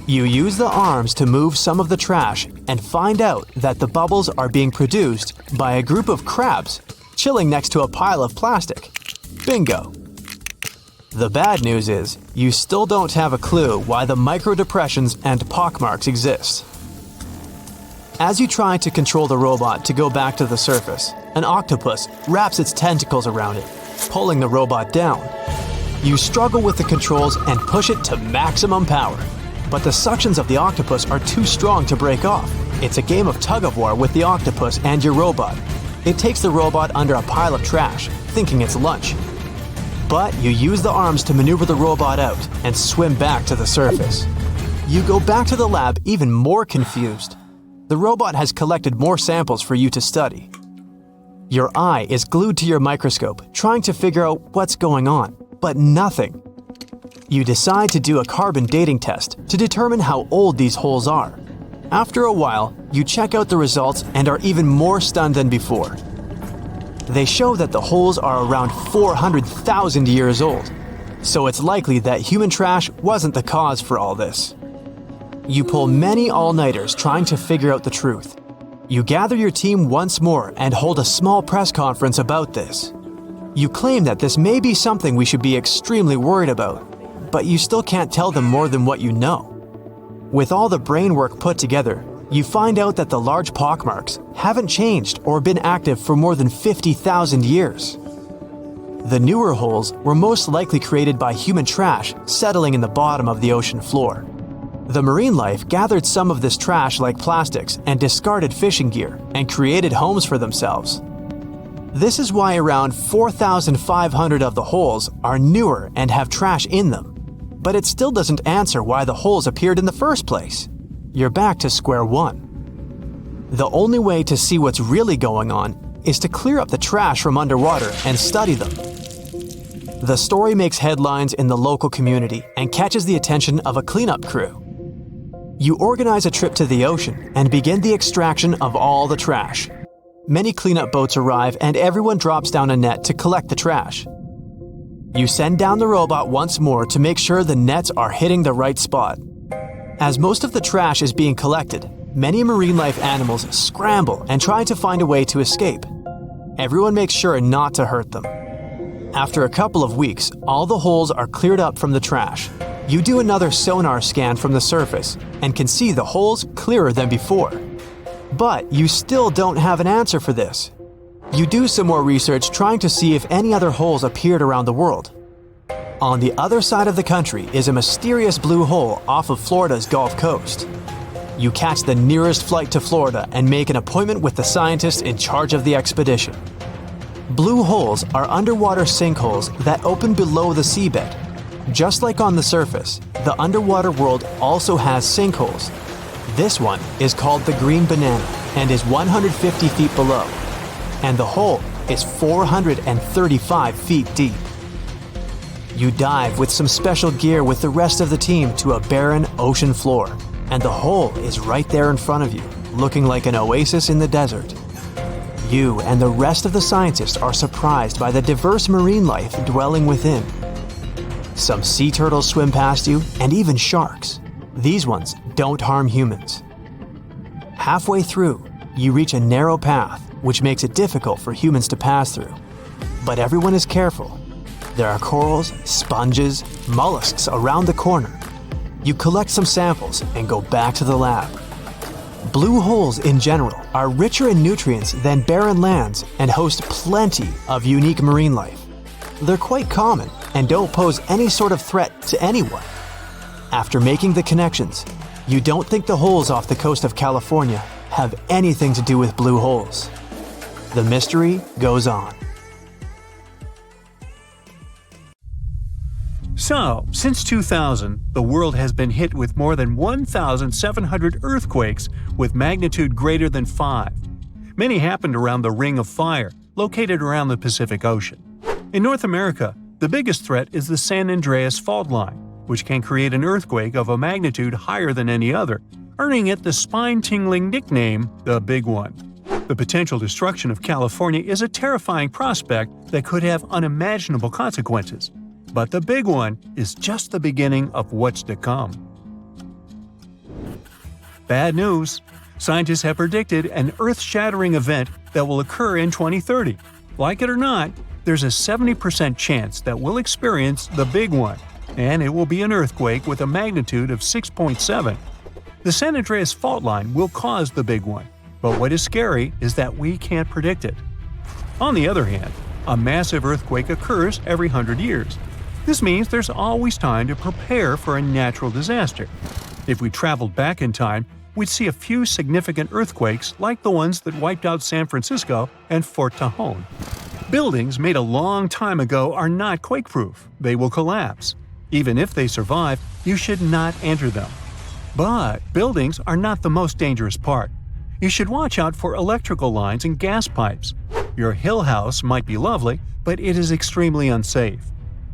Speaker 1: You use the arms to move some of the trash and find out that the bubbles are being produced by a group of crabs chilling next to a pile of plastic. Bingo! The bad news is, you still don't have a clue why the microdepressions and pockmarks exist. As you try to control the robot to go back to the surface, an octopus wraps its tentacles around it, pulling the robot down. You struggle with the controls and push it to maximum power, but the suctions of the octopus are too strong to break off. It's a game of tug-of-war with the octopus and your robot. It takes the robot under a pile of trash, thinking it's lunch. But you use the arms to maneuver the robot out and swim back to the surface. You go back to the lab even more confused. The robot has collected more samples for you to study. Your eye is glued to your microscope, trying to figure out what's going on, but nothing. You decide to do a carbon dating test to determine how old these holes are. After a while, you check out the results and are even more stunned than before. They show that the holes are around 400,000 years old, so it's likely that human trash wasn't the cause for all this. You pull many all-nighters trying to figure out the truth. You gather your team once more and hold a small press conference about this. You claim that this may be something we should be extremely worried about, but you still can't tell them more than what you know. With all the brain work put together, you find out that the large pockmarks haven't changed or been active for more than 50,000 years. The newer holes were most likely created by human trash settling in the bottom of the ocean floor. The marine life gathered some of this trash like plastics and discarded fishing gear and created homes for themselves. This is why around 4,500 of the holes are newer and have trash in them. But it still doesn't answer why the holes appeared in the first place. You're back to square one. The only way to see what's really going on is to clear up the trash from underwater and study them. The story makes headlines in the local community and catches the attention of a cleanup crew. You organize a trip to the ocean and begin the extraction of all the trash. Many cleanup boats arrive and everyone drops down a net to collect the trash. You send down the robot once more to make sure the nets are hitting the right spot. As most of the trash is being collected, many marine life animals scramble and try to find a way to escape. Everyone makes sure not to hurt them. After a couple of weeks, all the holes are cleared up from the trash. You do another sonar scan from the surface and can see the holes clearer than before. But you still don't have an answer for this. You do some more research trying to see if any other holes appeared around the world. On the other side of the country is a mysterious blue hole off of Florida's Gulf Coast. You catch the nearest flight to Florida and make an appointment with the scientists in charge of the expedition. Blue holes are underwater sinkholes that open below the seabed. Just like on the surface, the underwater world also has sinkholes. This one is called the Green Banana and is 150 feet below, and the hole is 435 feet deep. You dive with some special gear with the rest of the team to a barren ocean floor, and the hole is right there in front of you, looking like an oasis in the desert. You and the rest of the scientists are surprised by the diverse marine life dwelling within. Some sea turtles swim past you, and even sharks. These ones don't harm humans. Halfway through, you reach a narrow path, which makes it difficult for humans to pass through. But everyone is careful. There are corals, sponges, mollusks around the corner. You collect some samples and go back to the lab. Blue holes in general are richer in nutrients than barren lands and host plenty of unique marine life. They're quite common and don't pose any sort of threat to anyone. After making the connections, you don't think the holes off the coast of California have anything to do with blue holes. The mystery goes on.
Speaker 2: So, since 2000, the world has been hit with more than 1,700 earthquakes with magnitude greater than 5. Many happened around the Ring of Fire, located around the Pacific Ocean. In North America, the biggest threat is the San Andreas fault line, which can create an earthquake of a magnitude higher than any other, earning it the spine-tingling nickname, the Big One. The potential destruction of California is a terrifying prospect that could have unimaginable consequences. But the Big One is just the beginning of what's to come. Bad news! Scientists have predicted an earth-shattering event that will occur in 2030. Like it or not, there's a 70% chance that we'll experience the Big One, and it will be an earthquake with a magnitude of 6.7. The San Andreas fault line will cause the Big One, but what is scary is that we can't predict it. On the other hand, a massive earthquake occurs every 100 years. This means there's always time to prepare for a natural disaster. If we traveled back in time, we'd see a few significant earthquakes like the ones that wiped out San Francisco and Fort Tejon. Buildings made a long time ago are not quake-proof. They will collapse. Even if they survive, you should not enter them. But buildings are not the most dangerous part. You should watch out for electrical lines and gas pipes. Your hill house might be lovely, but it is extremely unsafe.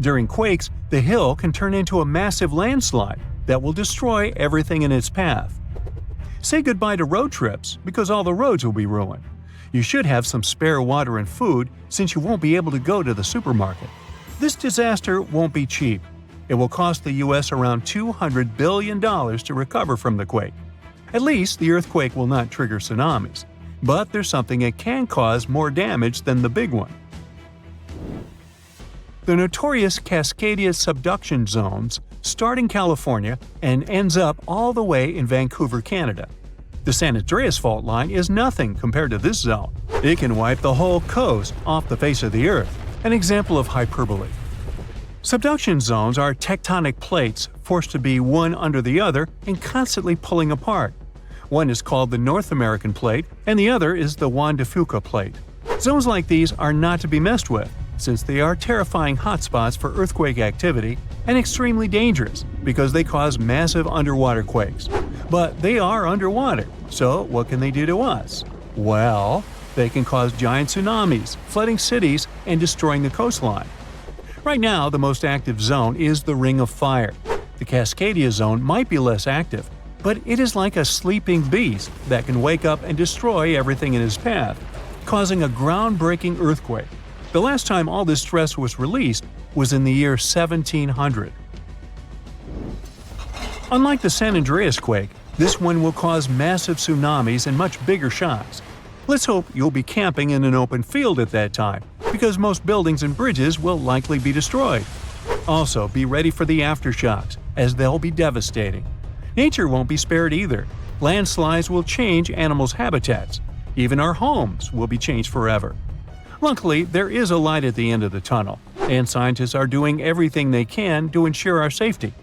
Speaker 2: During quakes, the hill can turn into a massive landslide that will destroy everything in its path. Say goodbye to road trips because all the roads will be ruined. You should have some spare water and food since you won't be able to go to the supermarket. This disaster won't be cheap. It will cost the U.S. around $200 billion to recover from the quake. At least the earthquake will not trigger tsunamis. But there's something it can cause more damage than the Big One. The notorious Cascadia subduction zones start in California and ends up all the way in Vancouver, Canada. The San Andreas fault line is nothing compared to this zone. It can wipe the whole coast off the face of the Earth, an example of hyperbole. Subduction zones are tectonic plates forced to be one under the other and constantly pulling apart. One is called the North American Plate and the other is the Juan de Fuca Plate. Zones like these are not to be messed with, since they are terrifying hotspots for earthquake activity and extremely dangerous because they cause massive underwater quakes. But they are underwater, so what can they do to us? Well, they can cause giant tsunamis, flooding cities, and destroying the coastline. Right now, the most active zone is the Ring of Fire. The Cascadia zone might be less active, but it is like a sleeping beast that can wake up and destroy everything in its path, causing a groundbreaking earthquake. The last time all this stress was released was in the year 1700. Unlike the San Andreas quake, this one will cause massive tsunamis and much bigger shocks. Let's hope you'll be camping in an open field at that time, because most buildings and bridges will likely be destroyed. Also, be ready for the aftershocks, as they'll be devastating. Nature won't be spared either. Landslides will change animals' habitats. Even our homes will be changed forever. Luckily, there is a light at the end of the tunnel, and scientists are doing everything they can to ensure our safety.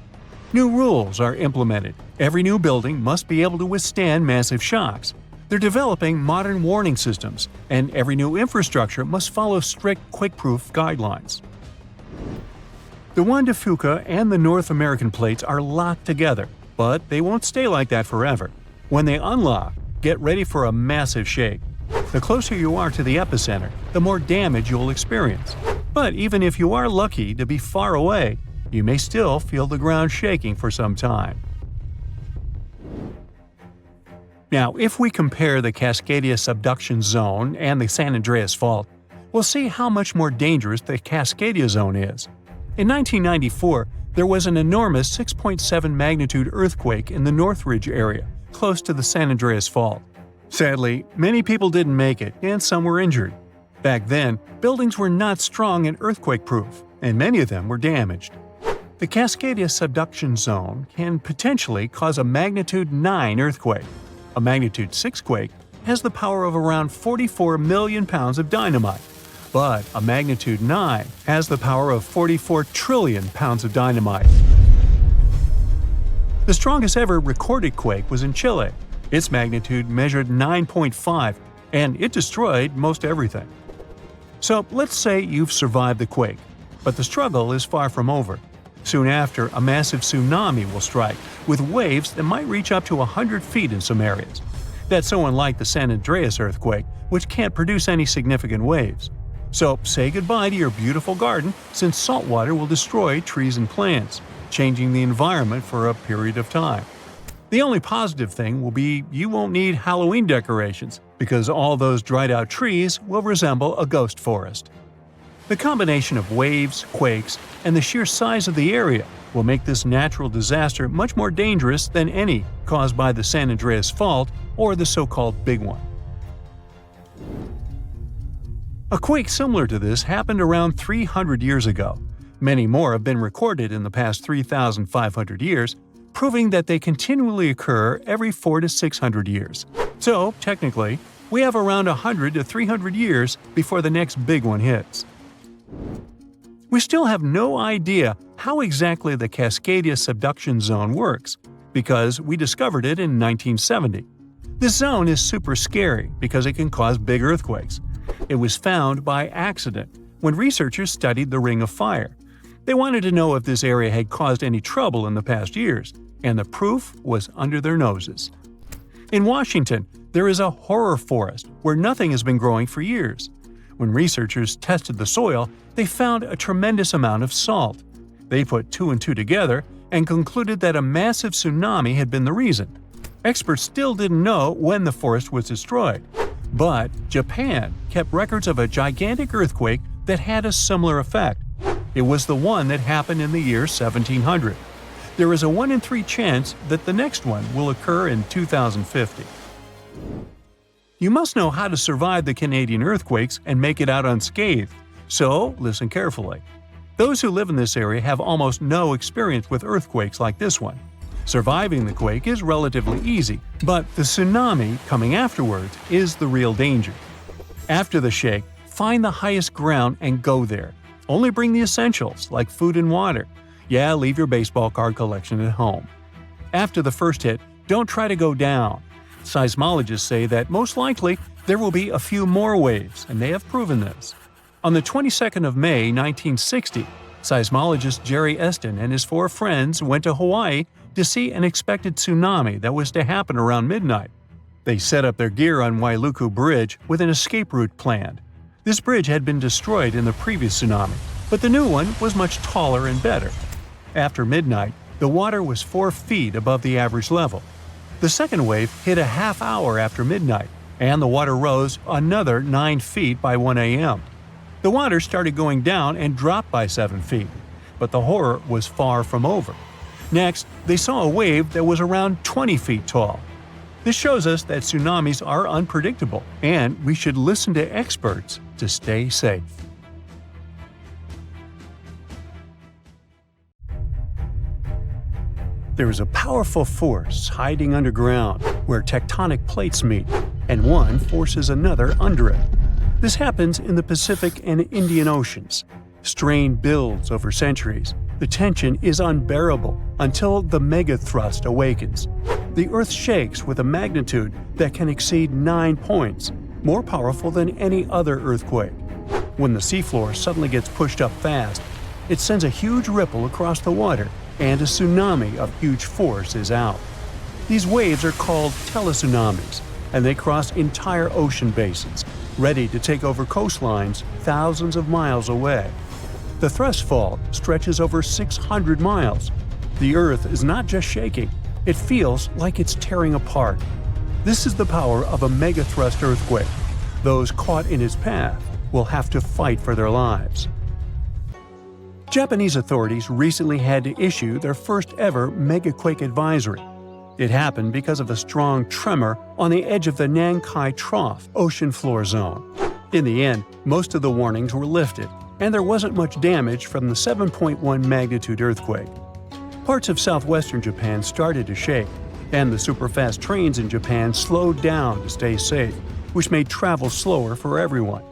Speaker 2: New rules are implemented. Every new building must be able to withstand massive shocks. They're developing modern warning systems, and every new infrastructure must follow strict quake-proof guidelines. The Juan de Fuca and the North American plates are locked together, but they won't stay like that forever. When they unlock, get ready for a massive shake. The closer you are to the epicenter, the more damage you'll experience. But even if you are lucky to be far away, you may still feel the ground shaking for some time. Now, if we compare the Cascadia subduction zone and the San Andreas fault, we'll see how much more dangerous the Cascadia zone is. In 1994, there was an enormous 6.7 magnitude earthquake in the Northridge area, close to the San Andreas fault. Sadly, many people didn't make it, and some were injured. Back then, buildings were not strong and earthquake-proof, and many of them were damaged. The Cascadia subduction zone can potentially cause a magnitude 9 earthquake. A magnitude 6 quake has the power of around 44 million pounds of dynamite, but a magnitude 9 has the power of 44 trillion pounds of dynamite. The strongest ever recorded quake was in Chile. Its magnitude measured 9.5, and it destroyed most everything. So let's say you've survived the quake, but the struggle is far from over. Soon after, a massive tsunami will strike, with waves that might reach up to 100 feet in some areas. That's so unlike the San Andreas earthquake, which can't produce any significant waves. So say goodbye to your beautiful garden, since salt water will destroy trees and plants, changing the environment for a period of time. The only positive thing will be you won't need Halloween decorations, because all those dried-out trees will resemble a ghost forest. The combination of waves, quakes, and the sheer size of the area will make this natural disaster much more dangerous than any caused by the San Andreas fault or the so-called Big One. A quake similar to this happened around 300 years ago. Many more have been recorded in the past 3,500 years, proving that they continually occur every 400 to 600 years. So, technically, we have around 100 to 300 years before the next big one hits. We still have no idea how exactly the Cascadia subduction zone works, because we discovered it in 1970. This zone is super scary because it can cause big earthquakes. It was found by accident when researchers studied the Ring of Fire. They wanted to know if this area had caused any trouble in the past years, and the proof was under their noses. In Washington, there is a horror forest where nothing has been growing for years. When researchers tested the soil, they found a tremendous amount of salt. They put 2 and 2 together and concluded that a massive tsunami had been the reason. Experts still didn't know when the forest was destroyed. But Japan kept records of a gigantic earthquake that had a similar effect. It was the one that happened in the year 1700. There is a 1 in 3 chance that the next one will occur in 2050. You must know how to survive the Canadian earthquakes and make it out unscathed, so listen carefully. Those who live in this area have almost no experience with earthquakes like this one. Surviving the quake is relatively easy, but the tsunami coming afterwards is the real danger. After the shake, find the highest ground and go there. Only bring the essentials, like food and water. Yeah, leave your baseball card collection at home. After the first hit, don't try to go down. Seismologists say that most likely there will be a few more waves, and they have proven this. On the 22nd of May, 1960, seismologist Jerry Eston and his 4 friends went to Hawaii to see an expected tsunami that was to happen around midnight. They set up their gear on Wailuku Bridge with an escape route planned. This bridge had been destroyed in the previous tsunami, but the new one was much taller and better. After midnight, the water was 4 feet above the average level. The second wave hit a half hour after midnight, and the water rose another 9 feet by 1 a.m. The water started going down and dropped by 7 feet, but the horror was far from over. Next, they saw a wave that was around 20 feet tall. This shows us that tsunamis are unpredictable, and we should listen to experts to stay safe. There is a powerful force hiding underground where tectonic plates meet, and one forces another under it. This happens in the Pacific and Indian Oceans. Strain builds over centuries. The tension is unbearable until the megathrust awakens. The Earth shakes with a magnitude that can exceed 9 points, more powerful than any other earthquake. When the seafloor suddenly gets pushed up fast, it sends a huge ripple across the water, and a tsunami of huge force is out. These waves are called teletsunamis, and they cross entire ocean basins, ready to take over coastlines thousands of miles away. The thrust fault stretches over 600 miles. The Earth is not just shaking, it feels like it's tearing apart. This is the power of a megathrust earthquake. Those caught in its path will have to fight for their lives. Japanese authorities recently had to issue their first ever megaquake advisory. It happened because of a strong tremor on the edge of the Nankai Trough ocean floor zone. In the end, most of the warnings were lifted, and there wasn't much damage from the 7.1 magnitude earthquake. Parts of southwestern Japan started to shake, and the superfast trains in Japan slowed down to stay safe, which made travel slower for everyone.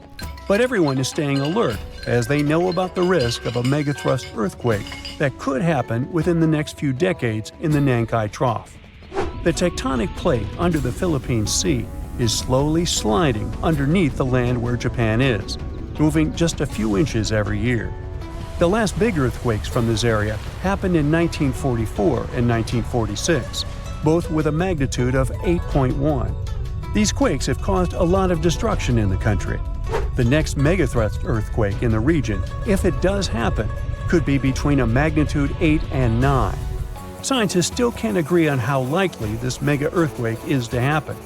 Speaker 2: But everyone is staying alert as they know about the risk of a megathrust earthquake that could happen within the next few decades in the Nankai Trough. The tectonic plate under the Philippine Sea is slowly sliding underneath the land where Japan is, moving just a few inches every year. The last big earthquakes from this area happened in 1944 and 1946, both with a magnitude of 8.1. These quakes have caused a lot of destruction in the country. The next megathrust earthquake in the region, if it does happen, could be between a magnitude 8 and 9. Scientists still can't agree on how likely this mega earthquake is to happen,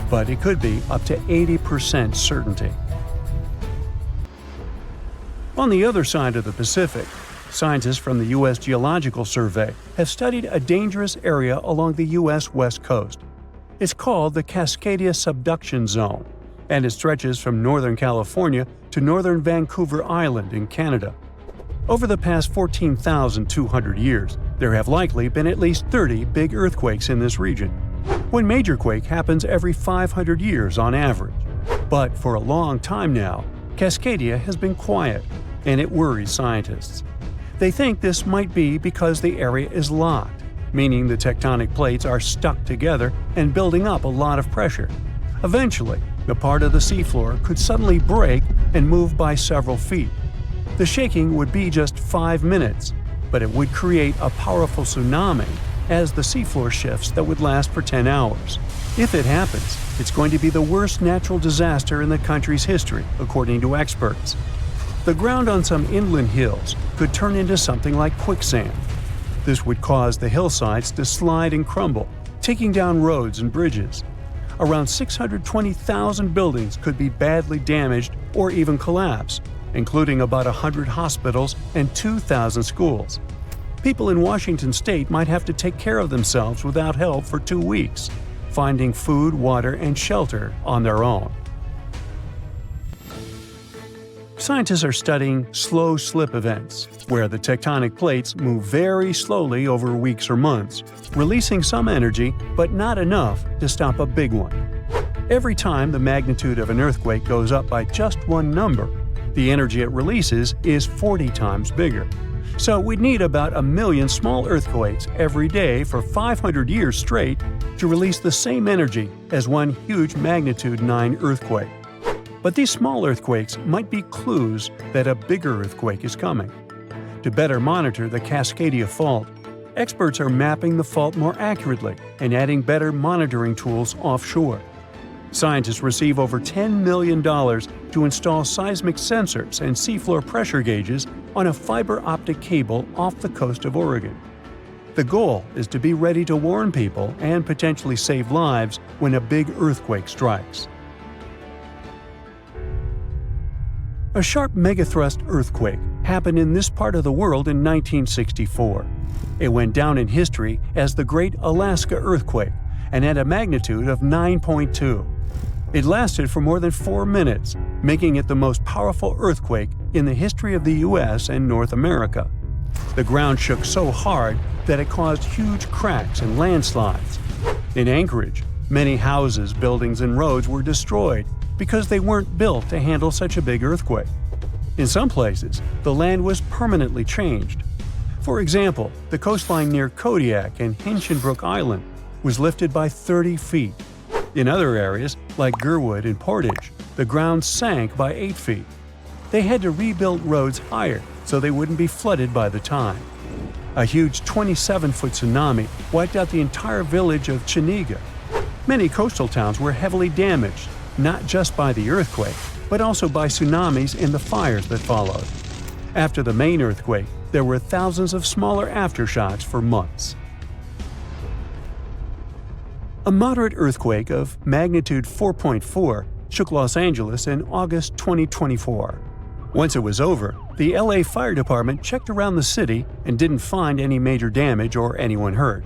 Speaker 2: but it could be up to 80% certainty. On the other side of the Pacific, scientists from the U.S. Geological Survey have studied a dangerous area along the U.S. West Coast. It's called the Cascadia subduction zone, and it stretches from northern California to northern Vancouver Island in Canada. Over the past 14,200 years, there have likely been at least 30 big earthquakes in this region. One major quake happens every 500 years on average. But for a long time now, Cascadia has been quiet, and it worries scientists. They think this might be because the area is locked, meaning the tectonic plates are stuck together and building up a lot of pressure. Eventually, the part of the seafloor could suddenly break and move by several feet. The shaking would be just 5 minutes, but it would create a powerful tsunami as the seafloor shifts that would last for 10 hours. If it happens, it's going to be the worst natural disaster in the country's history, according to experts. The ground on some inland hills could turn into something like quicksand. This would cause the hillsides to slide and crumble, taking down roads and bridges. Around 620,000 buildings could be badly damaged or even collapse, including about 100 hospitals and 2,000 schools. People in Washington state might have to take care of themselves without help for 2 weeks, finding food, water, and shelter on their own. Scientists are studying slow slip events, where the tectonic plates move very slowly over weeks or months, releasing some energy but not enough to stop a big one. Every time the magnitude of an earthquake goes up by just one number, the energy it releases is 40 times bigger. So we'd need about 1 million small earthquakes every day for 500 years straight to release the same energy as one huge magnitude 9 earthquake. But these small earthquakes might be clues that a bigger earthquake is coming. To better monitor the Cascadia fault, experts are mapping the fault more accurately and adding better monitoring tools offshore. Scientists receive over $10 million to install seismic sensors and seafloor pressure gauges on a fiber optic cable off the coast of Oregon. The goal is to be ready to warn people and potentially save lives when a big earthquake strikes. A sharp megathrust earthquake happened in this part of the world in 1964. It went down in history as the Great Alaska Earthquake and had a magnitude of 9.2. It lasted for more than 4 minutes, making it the most powerful earthquake in the history of the US and North America. The ground shook so hard that it caused huge cracks and landslides. In Anchorage, many houses, buildings, and roads were destroyed because they weren't built to handle such a big earthquake. In some places, the land was permanently changed. For example, the coastline near Kodiak and Hinchinbrook Island was lifted by 30 feet. In other areas, like Gerwood and Portage, the ground sank by 8 feet. They had to rebuild roads higher so they wouldn't be flooded by the tide. A huge 27-foot tsunami wiped out the entire village of Chiniga. Many coastal towns were heavily damaged, not just by the earthquake, but also by tsunamis and the fires that followed. After the main earthquake, there were thousands of smaller aftershocks for months. A moderate earthquake of magnitude 4.4 shook Los Angeles in August 2024. Once it was over, the LA Fire Department checked around the city and didn't find any major damage or anyone hurt.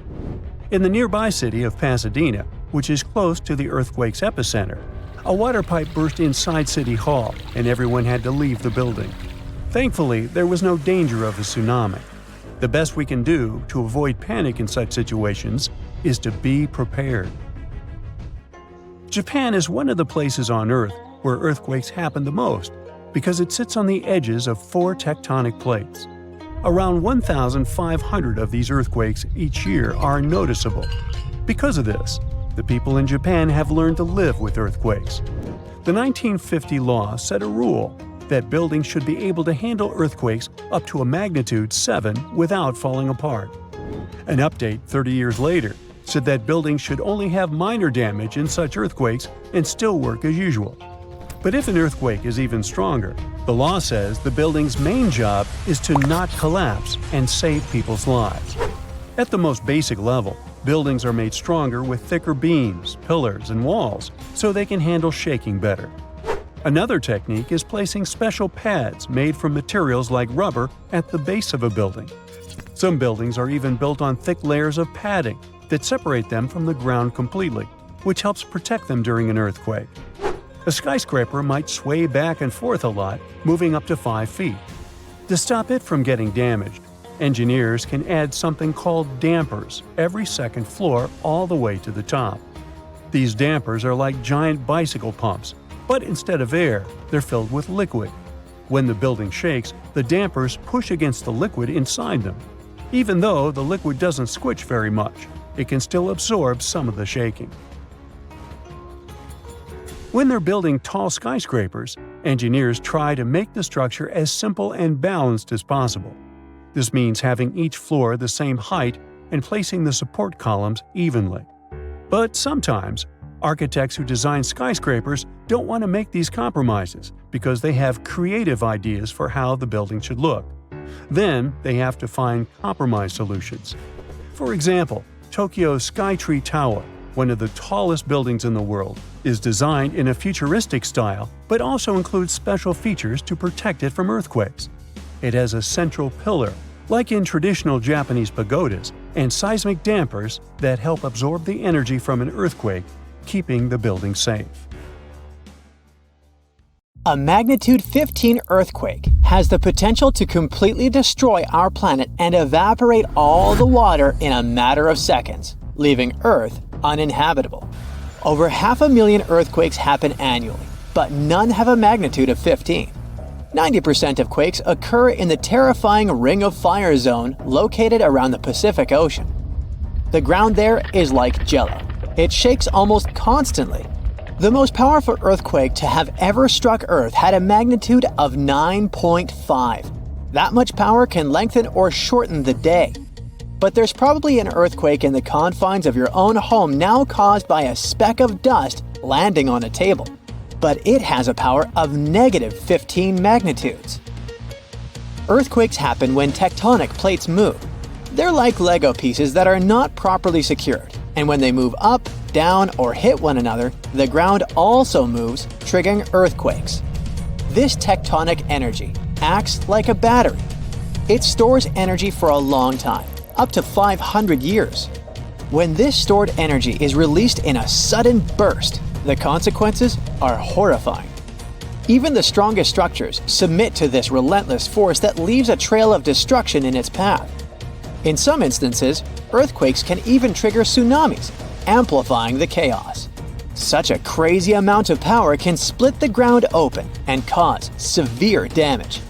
Speaker 2: In the nearby city of Pasadena, which is close to the earthquake's epicenter, a water pipe burst inside City Hall and everyone had to leave the building. Thankfully, there was no danger of a tsunami. The best we can do to avoid panic in such situations is to be prepared. Japan is one of the places on Earth where earthquakes happen the most because it sits on the edges of 4 tectonic plates. Around 1,500 of these earthquakes each year are noticeable. Because of this, the people in Japan have learned to live with earthquakes. The 1950 law set a rule that buildings should be able to handle earthquakes up to a magnitude 7 without falling apart. An update 30 years later said that buildings should only have minor damage in such earthquakes and still work as usual. But if an earthquake is even stronger, the law says the building's main job is to not collapse and save people's lives. At the most basic level, buildings are made stronger with thicker beams, pillars, and walls so they can handle shaking better. Another technique is placing special pads made from materials like rubber at the base of a building. Some buildings are even built on thick layers of padding that separate them from the ground completely, which helps protect them during an earthquake. A skyscraper might sway back and forth a lot, moving up to 5 feet. To stop it from getting damaged, engineers can add something called dampers every second floor all the way to the top. These dampers are like giant bicycle pumps, but instead of air, they're filled with liquid. When the building shakes, the dampers push against the liquid inside them. Even though the liquid doesn't squish very much, it can still absorb some of the shaking. When they're building tall skyscrapers, engineers try to make the structure as simple and balanced as possible. This means having each floor the same height and placing the support columns evenly. But sometimes, architects who design skyscrapers don't want to make these compromises because they have creative ideas for how the building should look. Then they have to find compromise solutions. For example, Tokyo's Skytree Tower, one of the tallest buildings in the world, is designed in a futuristic style but also includes special features to protect it from earthquakes. It has a central pillar, like in traditional Japanese pagodas, and seismic dampers that help absorb the energy from an earthquake, keeping the building safe.
Speaker 1: A magnitude 15 earthquake has the potential to completely destroy our planet and evaporate all the water in a matter of seconds, leaving Earth uninhabitable. Over 500,000 earthquakes happen annually, but none have a magnitude of 15. 90% of quakes occur in the terrifying Ring of Fire zone located around the Pacific Ocean. The ground there is like jello. It shakes almost constantly. The most powerful earthquake to have ever struck Earth had a magnitude of 9.5. That much power can lengthen or shorten the day. But there's probably an earthquake in the confines of your own home now caused by a speck of dust landing on a table. But it has a power of negative 15 magnitudes. Earthquakes happen when tectonic plates move. They're like Lego pieces that are not properly secured, and when they move up, down, or hit one another, the ground also moves, triggering earthquakes. This tectonic energy acts like a battery. It stores energy for a long time, up to 500 years. When this stored energy is released in a sudden burst, the consequences are horrifying. Even the strongest structures submit to this relentless force that leaves a trail of destruction in its path. In some instances, earthquakes can even trigger tsunamis, amplifying the chaos. Such a crazy amount of power can split the ground open and cause severe damage.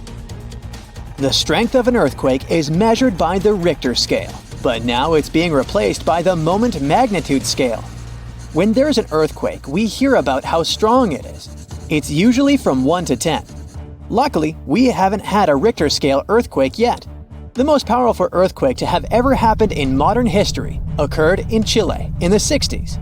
Speaker 1: The strength of an earthquake is measured by the Richter scale, but now it's being replaced by the moment magnitude scale. When there's an earthquake, we hear about how strong it is. It's usually from 1 to 10. Luckily, we haven't had a Richter scale earthquake yet. The most powerful earthquake to have ever happened in modern history occurred in Chile in the 60s.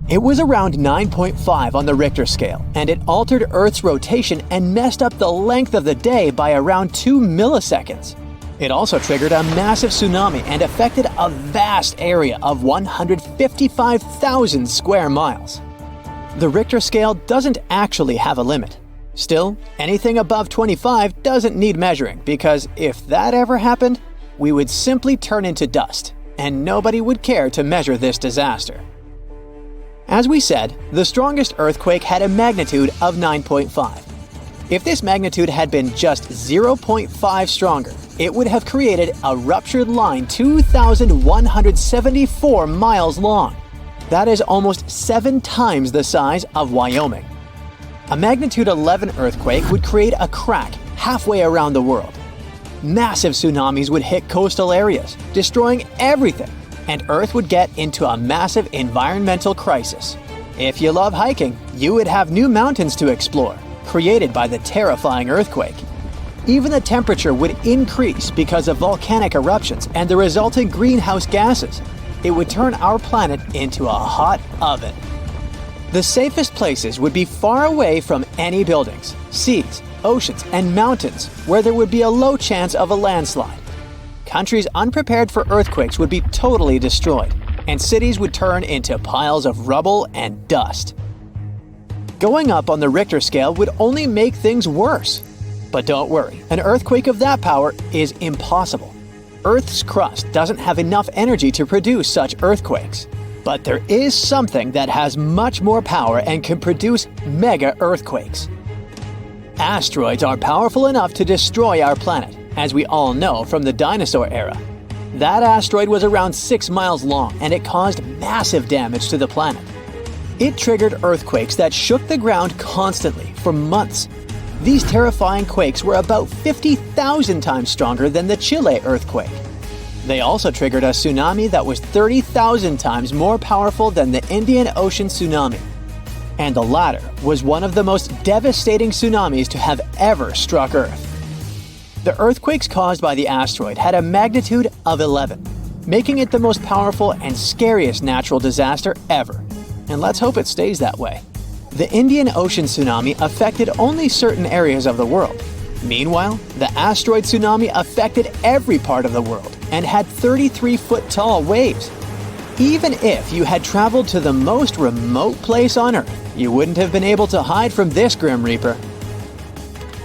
Speaker 1: It was around 9.5 on the Richter scale, and it altered Earth's rotation and messed up the length of the day by around 2 milliseconds. It also triggered a massive tsunami and affected a vast area of 155,000 square miles. The Richter scale doesn't actually have a limit. Still, anything above 25 doesn't need measuring, because if that ever happened, we would simply turn into dust, and nobody would care to measure this disaster. As we said, the strongest earthquake had a magnitude of 9.5. If this magnitude had been just 0.5 stronger, it would have created a ruptured line 2,174 miles long. That is almost 7 times the size of Wyoming. A magnitude 11 earthquake would create a crack halfway around the world. Massive tsunamis would hit coastal areas, destroying everything, and Earth would get into a massive environmental crisis. If you love hiking, you would have new mountains to explore, created by the terrifying earthquake. Even the temperature would increase because of volcanic eruptions and the resulting greenhouse gases. It would turn our planet into a hot oven. The safest places would be far away from any buildings, seas, oceans, and mountains where there would be a low chance of a landslide. Countries unprepared for earthquakes would be totally destroyed, and cities would turn into piles of rubble and dust. Going up on the Richter scale would only make things worse. But don't worry, an earthquake of that power is impossible. Earth's crust doesn't have enough energy to produce such earthquakes. But there is something that has much more power and can produce mega earthquakes. Asteroids are powerful enough to destroy our planet, as we all know from the dinosaur era. That asteroid was around 6 miles long, and it caused massive damage to the planet. It triggered earthquakes that shook the ground constantly for months. These terrifying quakes were about 50,000 times stronger than the Chile earthquake. They also triggered a tsunami that was 30,000 times more powerful than the Indian Ocean tsunami. And the latter was one of the most devastating tsunamis to have ever struck Earth. The earthquakes caused by the asteroid had a magnitude of 11, making it the most powerful and scariest natural disaster ever. And let's hope it stays that way. The Indian Ocean tsunami affected only certain areas of the world. Meanwhile, the asteroid tsunami affected every part of the world and had 33-foot-tall waves. Even if you had traveled to the most remote place on Earth, you wouldn't have been able to hide from this Grim Reaper.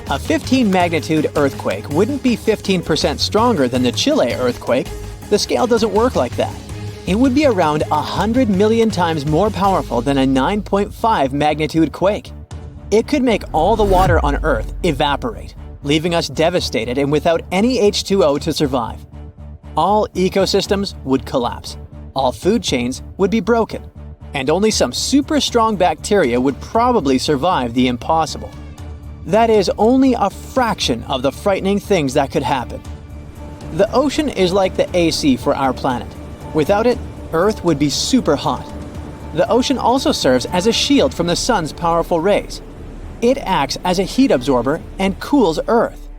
Speaker 1: A 15-magnitude earthquake wouldn't be 15% stronger than the Chile earthquake. The scale doesn't work like that. It would be around 100 million times more powerful than a 9.5 magnitude quake. It could make all the water on Earth evaporate, leaving us devastated and without any H2O to survive. All ecosystems would collapse, all food chains would be broken, and only some super strong bacteria would probably survive the impossible. That is only a fraction of the frightening things that could happen. The ocean is like the AC for our planet. Without it, Earth would be super hot. The ocean also serves as a shield from the sun's powerful rays. It acts as a heat absorber and cools Earth.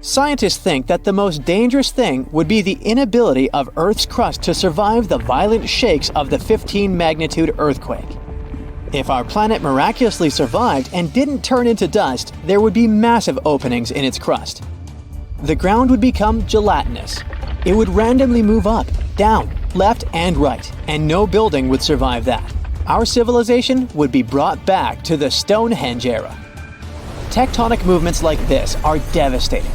Speaker 1: Scientists think that the most dangerous thing would be the inability of Earth's crust to survive the violent shakes of the 15-magnitude earthquake. If our planet miraculously survived and didn't turn into dust, there would be massive openings in its crust. The ground would become gelatinous. It would randomly move up, down, left, and right, and no building would survive that. Our civilization would be brought back to the Stonehenge era. Tectonic movements like this are devastating.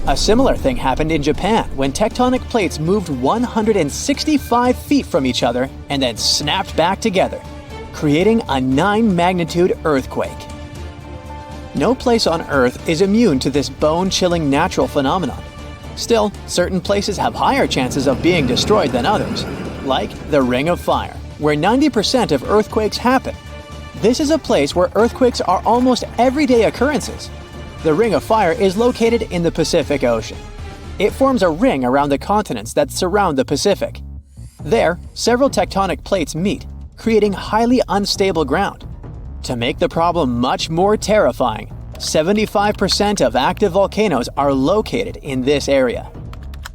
Speaker 1: A similar thing happened in Japan when tectonic plates moved 165 feet from each other and then snapped back together, creating a 9-magnitude earthquake. No place on Earth is immune to this bone-chilling natural phenomenon. Still, certain places have higher chances of being destroyed than others, like the Ring of Fire, where 90% of earthquakes happen. This is a place where earthquakes are almost everyday occurrences. The Ring of Fire is located in the Pacific Ocean. It forms a ring around the continents that surround the Pacific. There, several tectonic plates meet, creating highly unstable ground. To make the problem much more terrifying, 75% of active volcanoes are located in this area.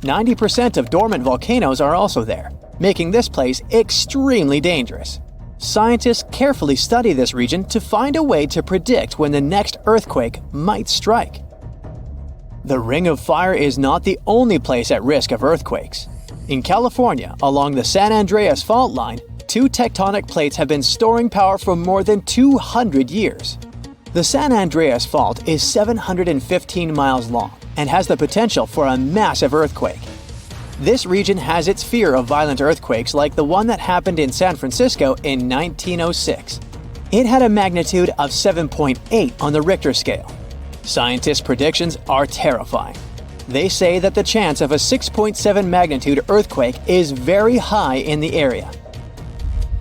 Speaker 1: 90% of dormant volcanoes are also there, making this place extremely dangerous. Scientists carefully study this region to find a way to predict when the next earthquake might strike. The Ring of Fire is not the only place at risk of earthquakes. In California, along the San Andreas fault line, 2 tectonic plates have been storing power for more than 200 years. The San Andreas Fault is 715 miles long and has the potential for a massive earthquake. This region has its fear of violent earthquakes like the one that happened in San Francisco in 1906. It had a magnitude of 7.8 on the Richter scale. Scientists' predictions are terrifying. They say that the chance of a 6.7 magnitude earthquake is very high in the area.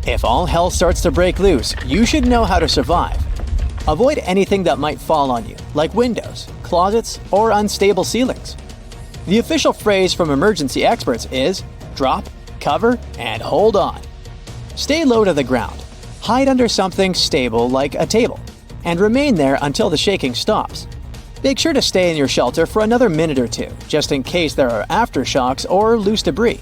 Speaker 1: If all hell starts to break loose, you should know how to survive. Avoid anything that might fall on you, like windows, closets, or unstable ceilings. The official phrase from emergency experts is drop, cover, and hold on. Stay low to the ground. Hide under something stable like a table, and remain there until the shaking stops. Make sure to stay in your shelter for another minute or two, just in case there are aftershocks or loose debris.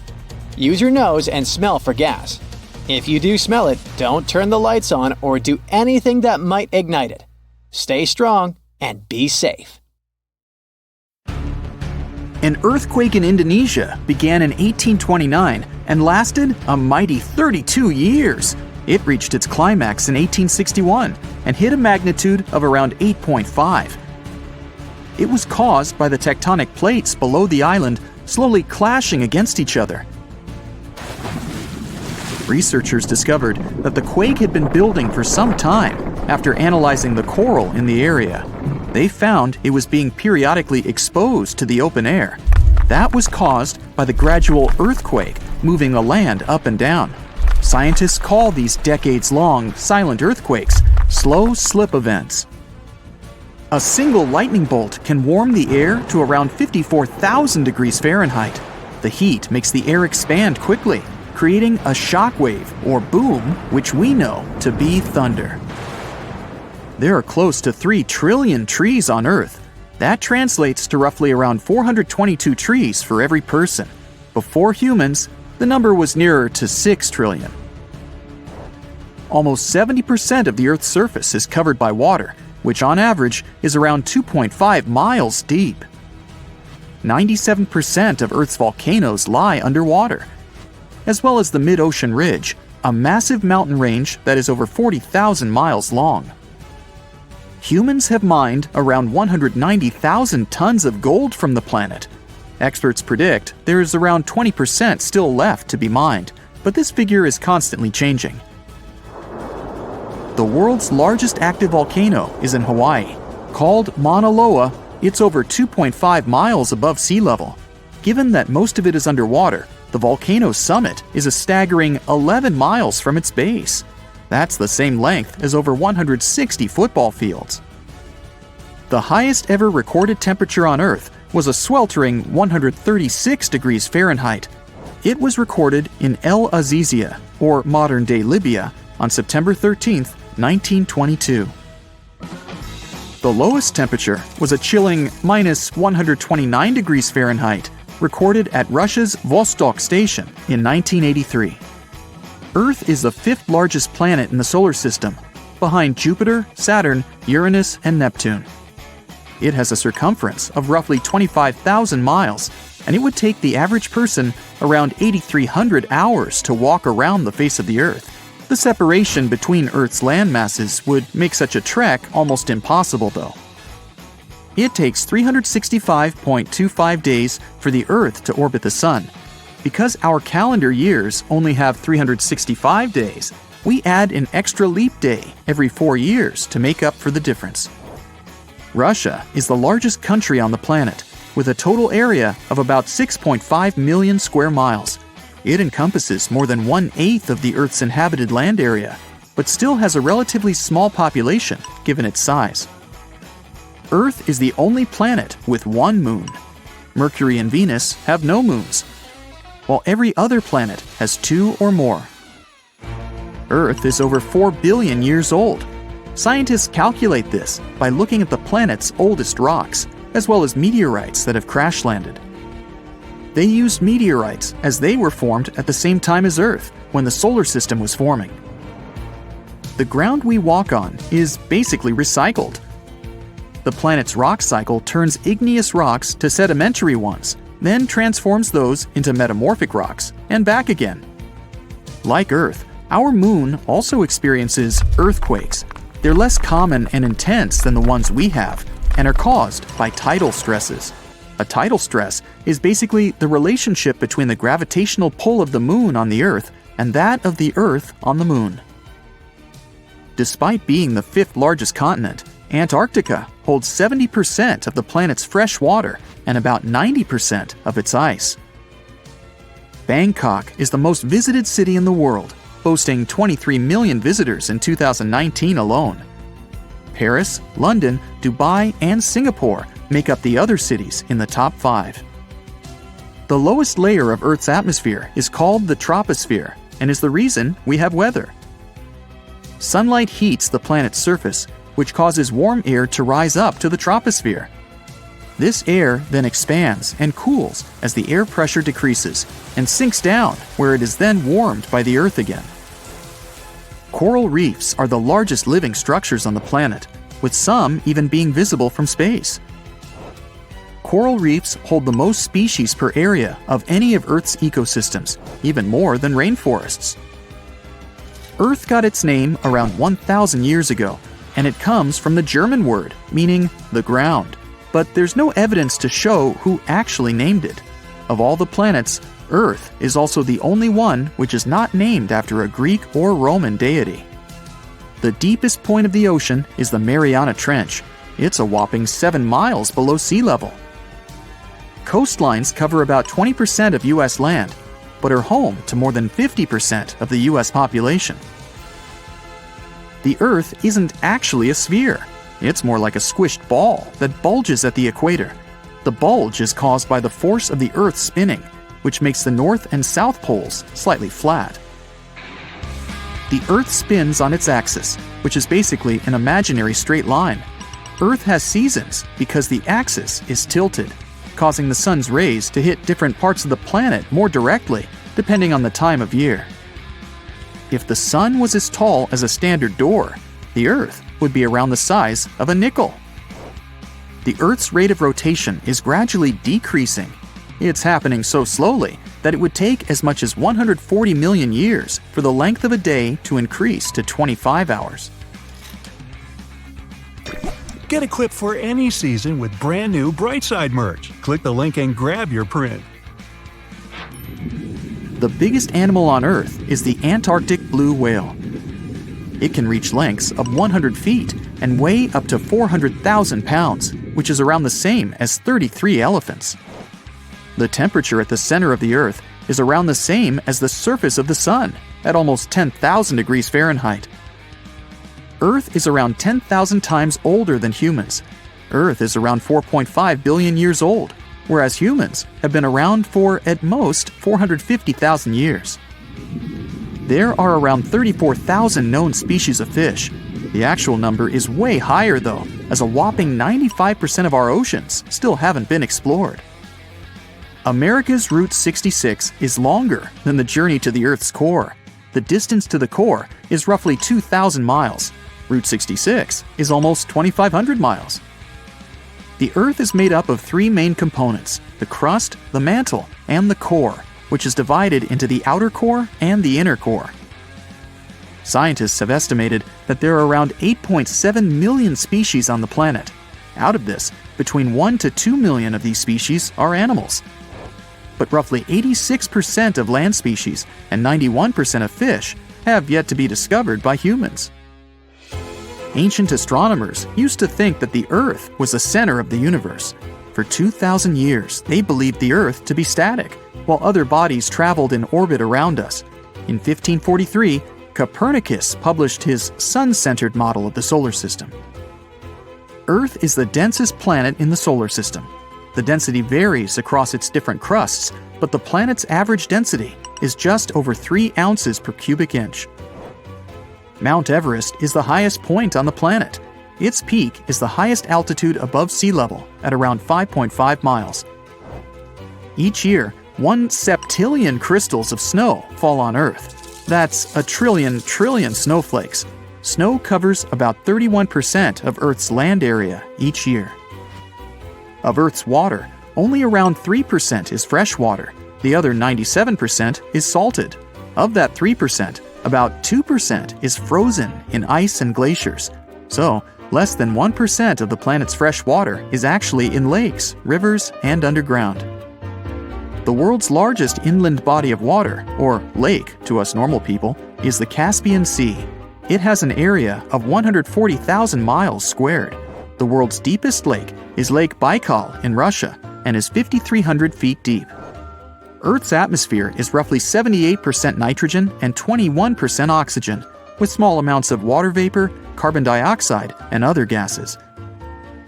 Speaker 1: Use your nose and smell for gas. If you do smell it, don't turn the lights on or do anything that might ignite it. Stay strong and be safe.
Speaker 4: An earthquake in Indonesia began in 1829 and lasted a mighty 32 years. It reached its climax in 1861 and hit a magnitude of around 8.5. It was caused by the tectonic plates below the island slowly clashing against each other. Researchers discovered that the quake had been building for some time after analyzing the coral in the area. They found it was being periodically exposed to the open air. That was caused by the gradual earthquake moving the land up and down. Scientists call these decades-long silent earthquakes slow slip events. A single lightning bolt can warm the air to around 54,000 degrees Fahrenheit. The heat makes the air expand quickly, creating a shock wave or boom, which we know to be thunder. There are close to 3 trillion trees on Earth. That translates to roughly around 422 trees for every person. Before humans, the number was nearer to 6 trillion. Almost 70% of the Earth's surface is covered by water, which on average is around 2.5 miles deep. 97% of Earth's volcanoes lie underwater, as well as the mid-ocean ridge, a massive mountain range that is over 40,000 miles long. Humans have mined around 190,000 tons of gold from the planet. Experts predict there is around 20% still left to be mined, but this figure is constantly changing. The world's largest active volcano is in Hawaii. Called Mauna Loa, it's over 2.5 miles above sea level. Given that most of it is underwater, the volcano's summit is a staggering 11 miles from its base. That's the same length as over 160 football fields. The highest ever recorded temperature on Earth was a sweltering 136 degrees Fahrenheit. It was recorded in El Azizia, or modern-day Libya, on September 13, 1922. The lowest temperature was a chilling minus 129 degrees Fahrenheit, recorded at Russia's Vostok station in 1983. Earth is the 5th largest planet in the solar system, behind Jupiter, Saturn, Uranus, and Neptune. It has a circumference of roughly 25,000 miles, and it would take the average person around 8,300 hours to walk around the face of the Earth. The separation between Earth's land masses would make such a trek almost impossible, though. It takes 365.25 days for the Earth to orbit the Sun. Because our calendar years only have 365 days, we add an extra leap day every 4 years to make up for the difference. Russia is the largest country on the planet, with a total area of about 6.5 million square miles. It encompasses more than 1/8 of the Earth's inhabited land area, but still has a relatively small population given its size. Earth is the only planet with one moon. Mercury and Venus have no moons, while every other planet has 2 or more. Earth is over 4 billion years old. Scientists calculate this by looking at the planet's oldest rocks, as well as meteorites that have crash-landed. They used meteorites as they were formed at the same time as Earth, when the solar system was forming. The ground we walk on is basically recycled. The planet's rock cycle turns igneous rocks to sedimentary ones, then transforms those into metamorphic rocks, and back again. Like Earth, our moon also experiences earthquakes. They're less common and intense than the ones we have, and are caused by tidal stresses. A tidal stress is basically the relationship between the gravitational pull of the moon on the Earth and that of the Earth on the moon. Despite being the 5th largest continent, Antarctica holds 70% of the planet's fresh water and about 90% of its ice. Bangkok is the most visited city in the world, boasting 23 million visitors in 2019 alone. Paris, London, Dubai, and Singapore make up the other cities in the top 5. The lowest layer of Earth's atmosphere is called the troposphere and is the reason we have weather. Sunlight heats the planet's surface, which causes warm air to rise up to the troposphere. This air then expands and cools as the air pressure decreases and sinks down, where it is then warmed by the Earth again. Coral reefs are the largest living structures on the planet, with some even being visible from space. Coral reefs hold the most species per area of any of Earth's ecosystems, even more than rainforests. Earth got its name around 1,000 years ago, and it comes from the German word meaning the ground, but there's no evidence to show who actually named it. Of all the planets, Earth is also the only one which is not named after a Greek or Roman deity. The deepest point of the ocean is the Mariana Trench. It's a whopping 7 miles below sea level. Coastlines cover about 20% of U.S. land, but are home to more than 50% of the U.S. population. The Earth isn't actually a sphere. It's more like a squished ball that bulges at the equator. The bulge is caused by the force of the Earth spinning, which makes the north and south poles slightly flat. The Earth spins on its axis, which is basically an imaginary straight line. Earth has seasons because the axis is tilted, causing the sun's rays to hit different parts of the planet more directly, depending on the time of year. If the sun was as tall as a standard door, the Earth would be around the size of a nickel. The Earth's rate of rotation is gradually decreasing. It's happening so slowly that it would take as much as 140 million years for the length of a day to increase to 25 hours.
Speaker 2: Get equipped for any season with brand new Brightside merch. Click the link and grab your print.
Speaker 4: The biggest animal on Earth is the Antarctic blue whale. It can reach lengths of 100 feet and weigh up to 400,000 pounds, which is around the same as 33 elephants. The temperature at the center of the Earth is around the same as the surface of the Sun, at almost 10,000 degrees Fahrenheit. Earth is around 10,000 times older than humans. Earth is around 4.5 billion years old, whereas humans have been around for, at most, 450,000 years. There are around 34,000 known species of fish. The actual number is way higher though, as a whopping 95% of our oceans still haven't been explored. America's Route 66 is longer than the journey to the Earth's core. The distance to the core is roughly 2,000 miles. Route 66 is almost 2,500 miles. The Earth is made up of 3 main components: the crust, the mantle, and the core, which is divided into the outer core and the inner core. Scientists have estimated that there are around 8.7 million species on the planet. Out of this, between 1 to 2 million of these species are animals. But roughly 86% of land species and 91% of fish have yet to be discovered by humans. Ancient astronomers used to think that the Earth was the center of the universe. For 2,000 years, they believed the Earth to be static, while other bodies traveled in orbit around us. In 1543, Copernicus published his sun-centered model of the solar system. Earth is the densest planet in the solar system. The density varies across its different crusts, but the planet's average density is just over 3 ounces per cubic inch. Mount Everest is the highest point on the planet. Its peak is the highest altitude above sea level at around 5.5 miles. Each year, 1 septillion crystals of snow fall on Earth. That's a trillion snowflakes. Snow covers about 31% of Earth's land area each year. Of Earth's water, only around 3% is fresh water. The other 97% is salted. Of that 3%, about 2% is frozen in ice and glaciers. So, less than 1% of the planet's fresh water is actually in lakes, rivers, and underground. The world's largest inland body of water, or lake to us normal people, is the Caspian Sea. It has an area of 140,000 miles squared. The world's deepest lake is Lake Baikal in Russia and is 5,300 feet deep. Earth's atmosphere is roughly 78% nitrogen and 21% oxygen, with small amounts of water vapor, carbon dioxide, and other gases.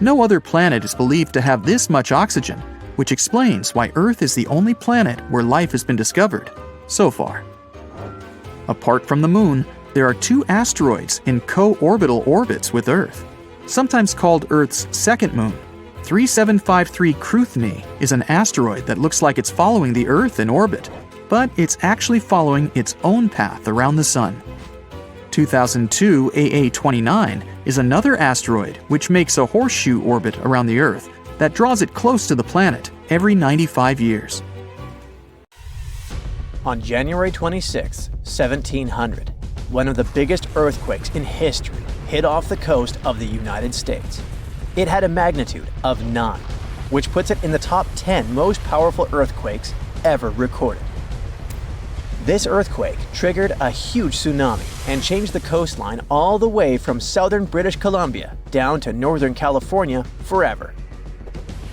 Speaker 4: No other planet is believed to have this much oxygen, which explains why Earth is the only planet where life has been discovered so far. Apart from the Moon, there are 2 asteroids in co-orbital orbits with Earth, sometimes called Earth's second moon. 3753 Cruithne is an asteroid that looks like it's following the Earth in orbit, but it's actually following its own path around the Sun. 2002 AA29 is another asteroid which makes a horseshoe orbit around the Earth that draws it close to the planet every 95 years.
Speaker 1: On January 26, 1700, one of the biggest earthquakes in history hit off the coast of the United States. It had a magnitude of 9, which puts it in the top 10 most powerful earthquakes ever recorded. This earthquake triggered a huge tsunami and changed the coastline all the way from southern British Columbia down to northern California forever.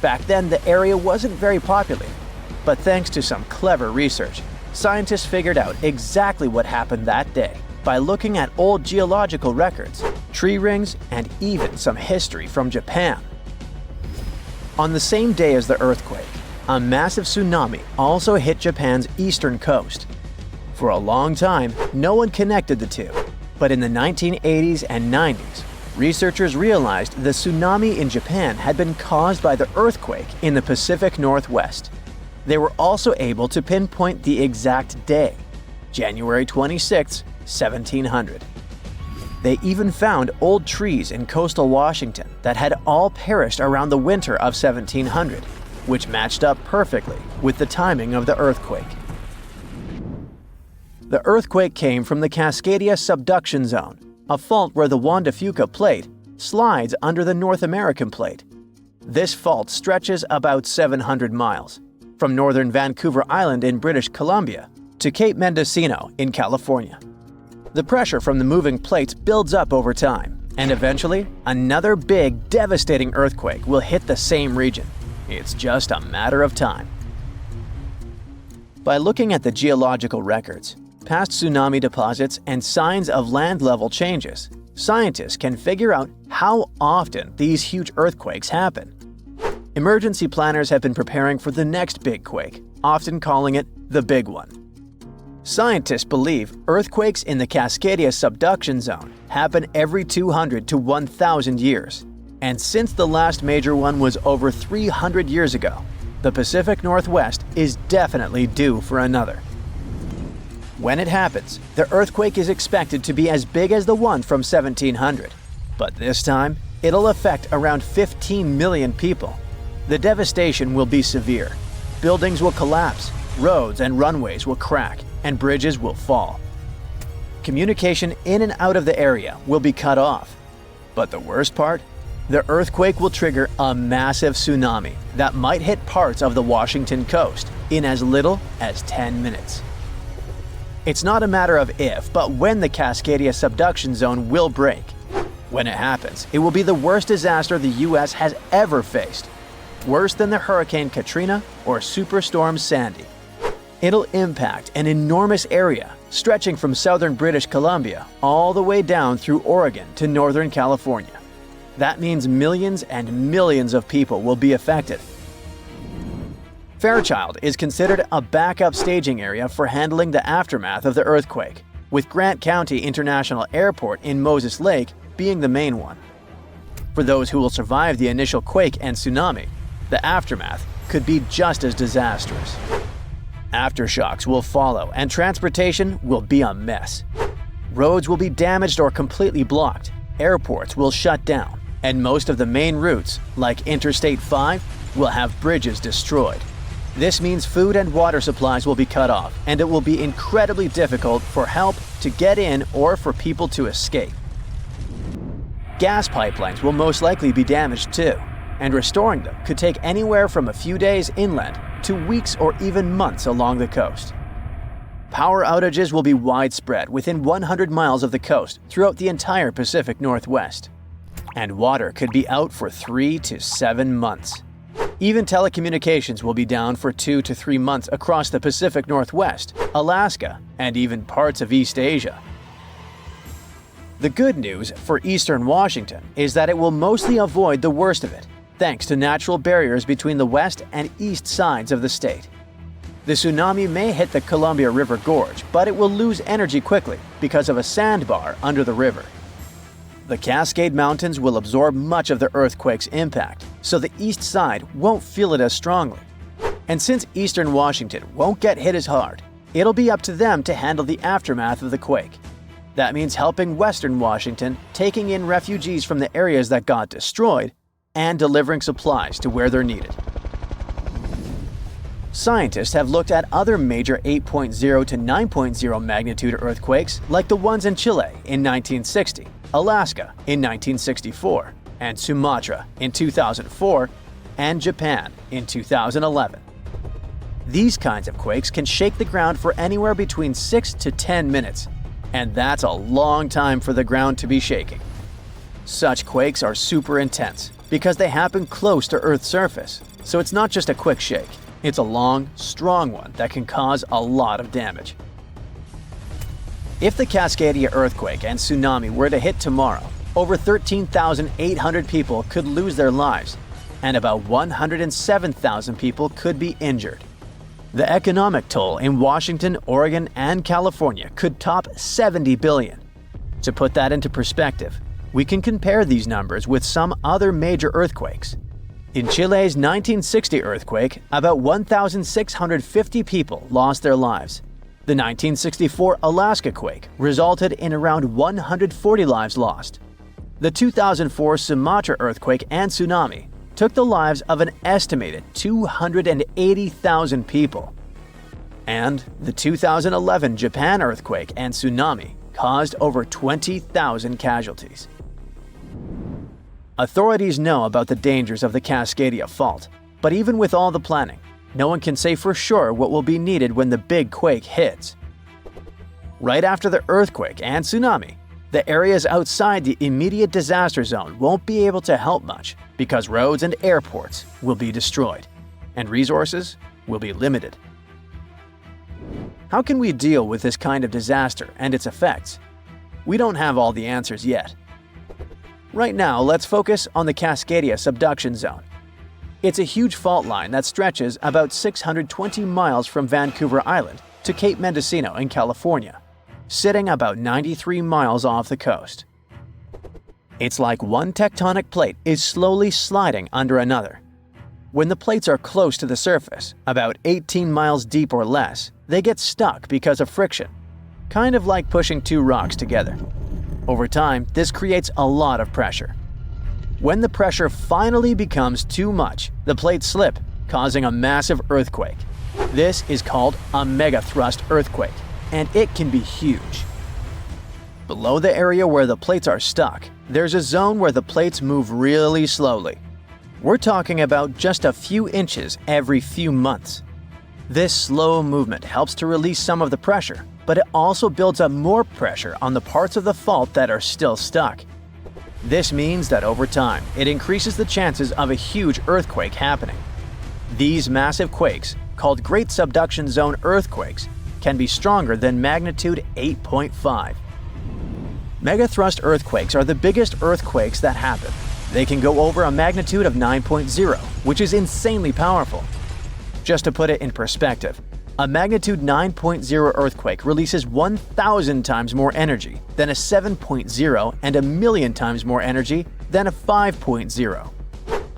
Speaker 1: Back then, the area wasn't very populated, but thanks to some clever research, scientists figured out exactly what happened that day by looking at old geological records, tree rings, and even some history from Japan. On the same day as the earthquake, a massive tsunami also hit Japan's eastern coast. For a long time, no one connected the two, but in the 1980s and 90s, researchers realized the tsunami in Japan had been caused by the earthquake in the Pacific Northwest. They were also able to pinpoint the exact day, January 26, 1700. They even found old trees in coastal Washington that had all perished around the winter of 1700, which matched up perfectly with the timing of the earthquake. The earthquake came from the Cascadia subduction zone, a fault where the Juan de Fuca plate slides under the North American plate. This fault stretches about 700 miles, from northern Vancouver Island in British Columbia to Cape Mendocino in California. The pressure from the moving plates builds up over time, and eventually, another big, devastating earthquake will hit the same region. It's just a matter of time. By looking at the geological records, past tsunami deposits, and signs of land level changes, scientists can figure out how often these huge earthquakes happen. Emergency planners have been preparing for the next big quake, often calling it the big one. Scientists believe earthquakes in the Cascadia subduction zone happen every 200 to 1,000 years. And since the last major one was over 300 years ago, the Pacific Northwest is definitely due for another. When it happens, the earthquake is expected to be as big as the one from 1700. But this time, it'll affect around 15 million people. The devastation will be severe. Buildings will collapse, roads and runways will crack, and bridges will fall. Communication in and out of the area will be cut off. But the worst part? The earthquake will trigger a massive tsunami that might hit parts of the Washington coast in as little as 10 minutes. It's not a matter of if, but when the Cascadia subduction zone will break. When it happens, it will be the worst disaster the US has ever faced. Worse than the Hurricane Katrina or Superstorm Sandy. It'll impact an enormous area, stretching from southern British Columbia all the way down through Oregon to northern California. That means millions and millions of people will be affected. Fairchild is considered a backup staging area for handling the aftermath of the earthquake, with Grant County International Airport in Moses Lake being the main one. For those who will survive the initial quake and tsunami, the aftermath could be just as disastrous. Aftershocks will follow, and transportation will be a mess. Roads will be damaged or completely blocked, airports will shut down, and most of the main routes, like Interstate 5, will have bridges destroyed. This means food and water supplies will be cut off, and it will be incredibly difficult for help to get in or for people to escape. Gas pipelines will most likely be damaged too, and restoring them could take anywhere from a few days inland to weeks or even months along the coast. Power outages will be widespread within 100 miles of the coast throughout the entire Pacific Northwest. And water could be out for 3 to 7 months. Even telecommunications will be down for 2 to 3 months across the Pacific Northwest, Alaska, and even parts of East Asia. The good news for eastern Washington is that it will mostly avoid the worst of it, thanks to natural barriers between the west and east sides of the state. The tsunami may hit the Columbia River Gorge, but it will lose energy quickly because of a sandbar under the river. The Cascade Mountains will absorb much of the earthquake's impact, so the east side won't feel it as strongly. And since eastern Washington won't get hit as hard, it'll be up to them to handle the aftermath of the quake. That means helping western Washington, taking in refugees from the areas that got destroyed, and delivering supplies to where they're needed. Scientists have looked at other major 8.0 to 9.0 magnitude earthquakes like the ones in Chile in 1960, Alaska in 1964, and Sumatra in 2004, and Japan in 2011. These kinds of quakes can shake the ground for anywhere between 6 to 10 minutes, and that's a long time for the ground to be shaking. Such quakes are super intense because they happen close to Earth's surface, so it's not just a quick shake. It's a long, strong one that can cause a lot of damage. If the Cascadia earthquake and tsunami were to hit tomorrow, over 13,800 people could lose their lives, and about 107,000 people could be injured. The economic toll in Washington, Oregon, and California could top $70 billion. To put that into perspective, we can compare these numbers with some other major earthquakes. In Chile's 1960 earthquake, about 1,650 people lost their lives. The 1964 Alaska quake resulted in around 140 lives lost. The 2004 Sumatra earthquake and tsunami took the lives of an estimated 280,000 people. And the 2011 Japan earthquake and tsunami caused over 20,000 casualties. Authorities know about the dangers of the Cascadia fault, but even with all the planning, no one can say for sure what will be needed when the big quake hits. Right after the earthquake and tsunami, the areas outside the immediate disaster zone won't be able to help much because roads and airports will be destroyed, and resources will be limited. How can we deal with this kind of disaster and its effects? We don't have all the answers yet. Right now, let's focus on the Cascadia subduction zone. It's a huge fault line that stretches about 620 miles from Vancouver Island to Cape Mendocino in California, sitting about 93 miles off the coast. It's like one tectonic plate is slowly sliding under another. When the plates are close to the surface, about 18 miles deep or less, they get stuck because of friction, kind of like pushing two rocks together. Over time, this creates a lot of pressure. When the pressure finally becomes too much, the plates slip, causing a massive earthquake. This is called a megathrust earthquake, and it can be huge. Below the area where the plates are stuck, there's a zone where the plates move really slowly. We're talking about just a few inches every few months. This slow movement helps to release some of the pressure, but it also builds up more pressure on the parts of the fault that are still stuck. This means that over time, it increases the chances of a huge earthquake happening. These massive quakes, called Great Subduction Zone earthquakes, can be stronger than magnitude 8.5. Megathrust earthquakes are the biggest earthquakes that happen. They can go over a magnitude of 9.0, which is insanely powerful. Just to put it in perspective, a magnitude 9.0 earthquake releases 1,000 times more energy than a 7.0 and 1,000,000 times more energy than a 5.0.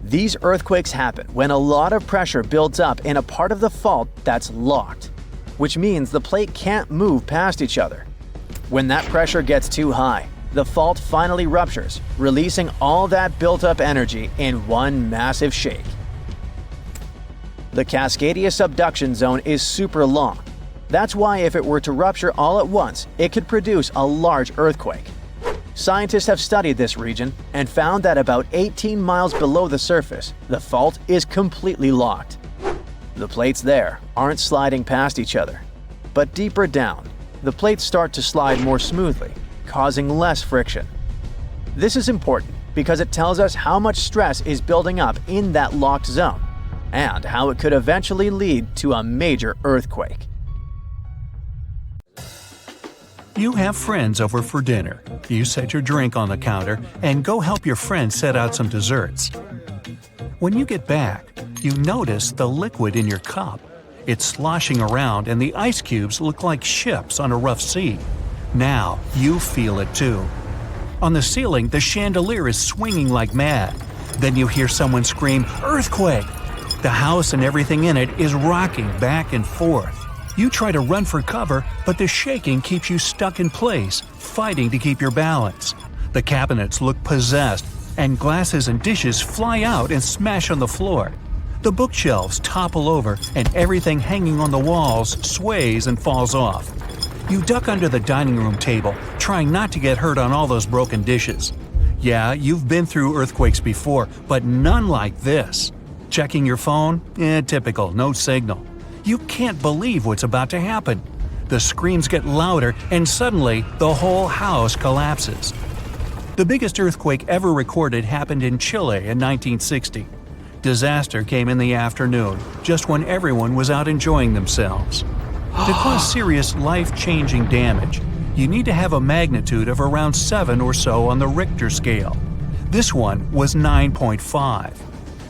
Speaker 1: These earthquakes happen when a lot of pressure builds up in a part of the fault that's locked, which means the plate can't move past each other. When that pressure gets too high, the fault finally ruptures, releasing all that built-up energy in one massive shake. The Cascadia subduction zone is super long. That's why if it were to rupture all at once, it could produce a large earthquake. Scientists have studied this region and found that about 18 miles below the surface, the fault is completely locked. The plates there aren't sliding past each other. But deeper down, the plates start to slide more smoothly, causing less friction. This is important because it tells us how much stress is building up in that locked zone, and how it could eventually lead to a major earthquake.
Speaker 2: You have friends over for dinner. You set your drink on the counter and go help your friend set out some desserts. When you get back, you notice the liquid in your cup. It's sloshing around and the ice cubes look like ships on a rough sea. Now you feel it too. On the ceiling, the chandelier is swinging like mad. Then you hear someone scream, "Earthquake!" The house and everything in it is rocking back and forth. You try to run for cover, but the shaking keeps you stuck in place, fighting to keep your balance. The cabinets look possessed, and glasses and dishes fly out and smash on the floor. The bookshelves topple over, and everything hanging on the walls sways and falls off. You duck under the dining room table, trying not to get hurt on all those broken dishes. Yeah, you've been through earthquakes before, but none like this. Checking your phone? Typical, no signal. You can't believe what's about to happen. The screams get louder, and suddenly, the whole house collapses. The biggest earthquake ever recorded happened in Chile in 1960. Disaster came in the afternoon, just when everyone was out enjoying themselves. To cause serious, life-changing damage, you need to have a magnitude of around 7 or so on the Richter scale. This one was 9.5.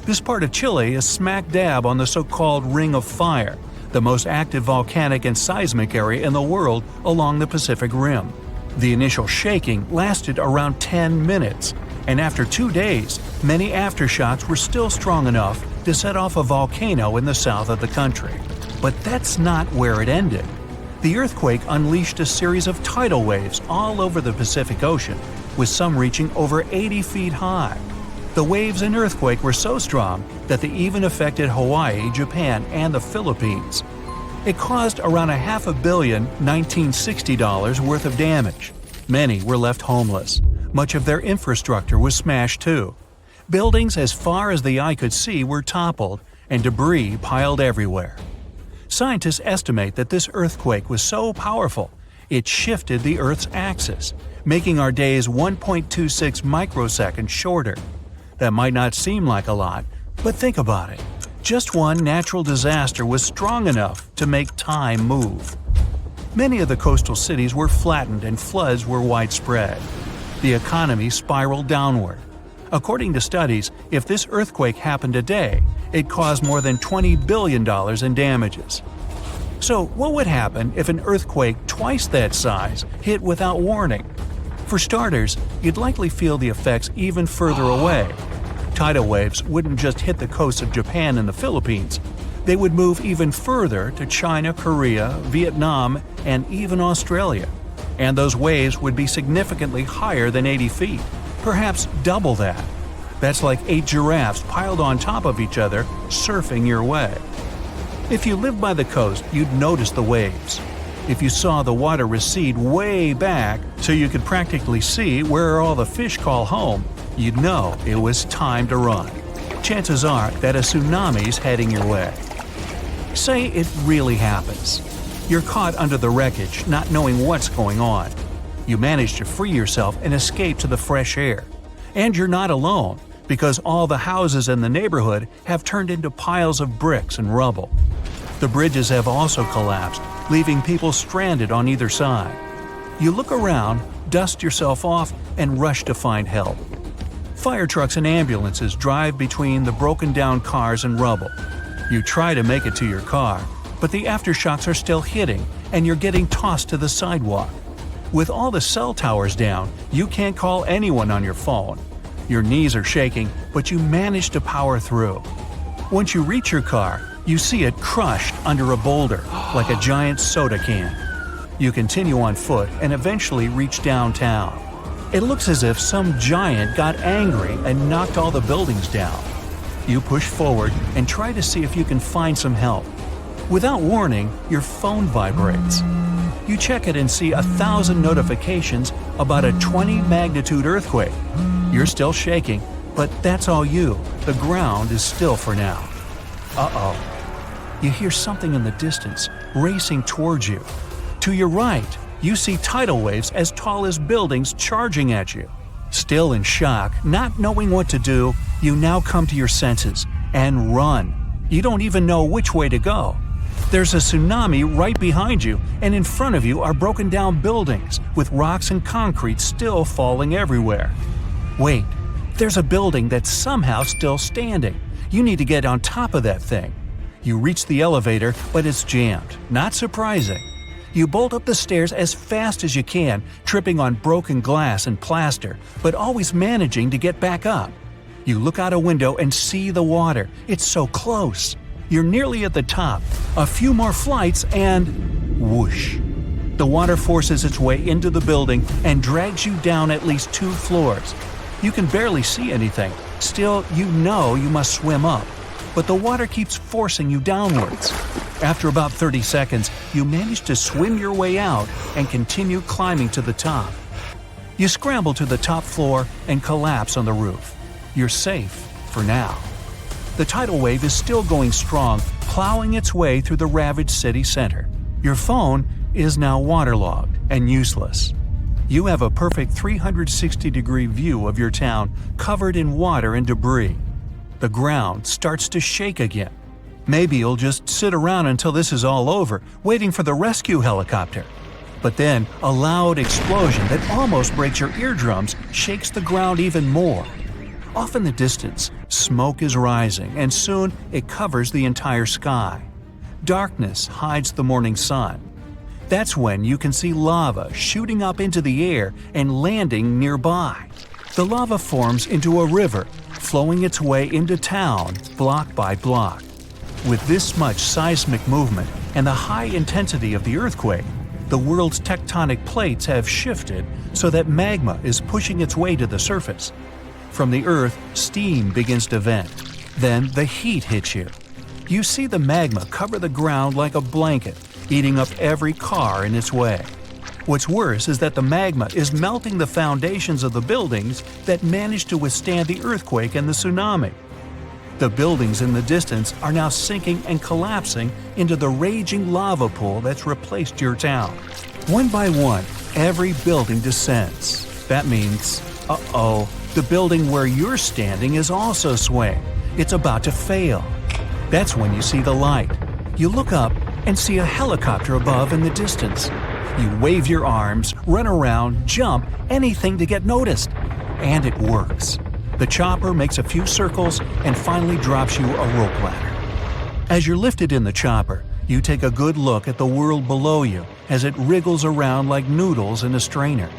Speaker 2: This part of Chile is smack dab on the so-called Ring of Fire, the most active volcanic and seismic area in the world along the Pacific Rim. The initial shaking lasted around 10 minutes, and after 2 days, many aftershocks were still strong enough to set off a volcano in the south of the country. But that's not where it ended. The earthquake unleashed a series of tidal waves all over the Pacific Ocean, with some reaching over 80 feet high. The waves and earthquake were so strong that they even affected Hawaii, Japan, and the Philippines. It caused around $500 million $1960 worth of damage. Many were left homeless. Much of their infrastructure was smashed too. Buildings as far as the eye could see were toppled, and debris piled everywhere. Scientists estimate that this earthquake was so powerful, it shifted the Earth's axis, making our days 1.26 microseconds shorter. That might not seem like a lot, but think about it. Just one natural disaster was strong enough to make time move. Many of the coastal cities were flattened and floods were widespread. The economy spiraled downward. According to studies, if this earthquake happened today, it caused more than $20 billion in damages. So what would happen if an earthquake twice that size hit without warning? For starters, you'd likely feel the effects even further away. Tidal waves wouldn't just hit the coasts of Japan and the Philippines. They would move even further to China, Korea, Vietnam, and even Australia. And those waves would be significantly higher than 80 feet, perhaps double that. That's like 8 giraffes piled on top of each other, surfing your way. If you live by the coast, you'd notice the waves. If you saw the water recede way back so you could practically see where all the fish call home, you'd know it was time to run. Chances are that a tsunami's heading your way. Say it really happens. You're caught under the wreckage, not knowing what's going on. You manage to free yourself and escape to the fresh air. And you're not alone, because all the houses in the neighborhood have turned into piles of bricks and rubble. The bridges have also collapsed, leaving people stranded on either side. You look around, dust yourself off, and rush to find help. Fire trucks and ambulances drive between the broken-down cars and rubble. You try to make it to your car, but the aftershocks are still hitting, and you're getting tossed to the sidewalk. With all the cell towers down, you can't call anyone on your phone. Your knees are shaking, but you manage to power through. Once you reach your car, you see it crushed under a boulder, like a giant soda can. You continue on foot and eventually reach downtown. It looks as if some giant got angry and knocked all the buildings down. You push forward and try to see if you can find some help. Without warning, your phone vibrates. You check it and see 1,000 notifications about a 20-magnitude earthquake. You're still shaking, but that's all you. The ground is still for now. Uh-oh. You hear something in the distance, racing towards you. To your right, you see tidal waves as tall as buildings charging at you. Still in shock, not knowing what to do, you now come to your senses and run. You don't even know which way to go. There's a tsunami right behind you, and in front of you are broken down buildings with rocks and concrete still falling everywhere. Wait, there's a building that's somehow still standing. You need to get on top of that thing. You reach the elevator, but it's jammed. Not surprising. You bolt up the stairs as fast as you can, tripping on broken glass and plaster, but always managing to get back up. You look out a window and see the water. It's so close. You're nearly at the top. A few more flights and whoosh. The water forces its way into the building and drags you down at least 2 floors. You can barely see anything. Still, you know you must swim up. But the water keeps forcing you downwards. After about 30 seconds, you manage to swim your way out and continue climbing to the top. You scramble to the top floor and collapse on the roof. You're safe for now. The tidal wave is still going strong, plowing its way through the ravaged city center. Your phone is now waterlogged and useless. You have a perfect 360-degree view of your town covered in water and debris. The ground starts to shake again. Maybe you'll just sit around until this is all over, waiting for the rescue helicopter. But then, a loud explosion that almost breaks your eardrums shakes the ground even more. Off in the distance, smoke is rising, and soon it covers the entire sky. Darkness hides the morning sun. That's when you can see lava shooting up into the air and landing nearby. The lava forms into a river, flowing its way into town block by block. With this much seismic movement and the high intensity of the earthquake, the world's tectonic plates have shifted so that magma is pushing its way to the surface. From the earth, steam begins to vent. Then the heat hits you. You see the magma cover the ground like a blanket, eating up every car in its way. What's worse is that the magma is melting the foundations of the buildings that managed to withstand the earthquake and the tsunami. The buildings in the distance are now sinking and collapsing into the raging lava pool that's replaced your town. One by one, every building descends. That means, uh-oh, the building where you're standing is also swaying. It's about to fail. That's when you see the light. You look up and see a helicopter above in the distance. You wave your arms, run around, jump, anything to get noticed. And it works. The chopper makes a few circles and finally drops you a rope ladder. As you're lifted in the chopper, you take a good look at the world below you as it wriggles around like noodles in a strainer.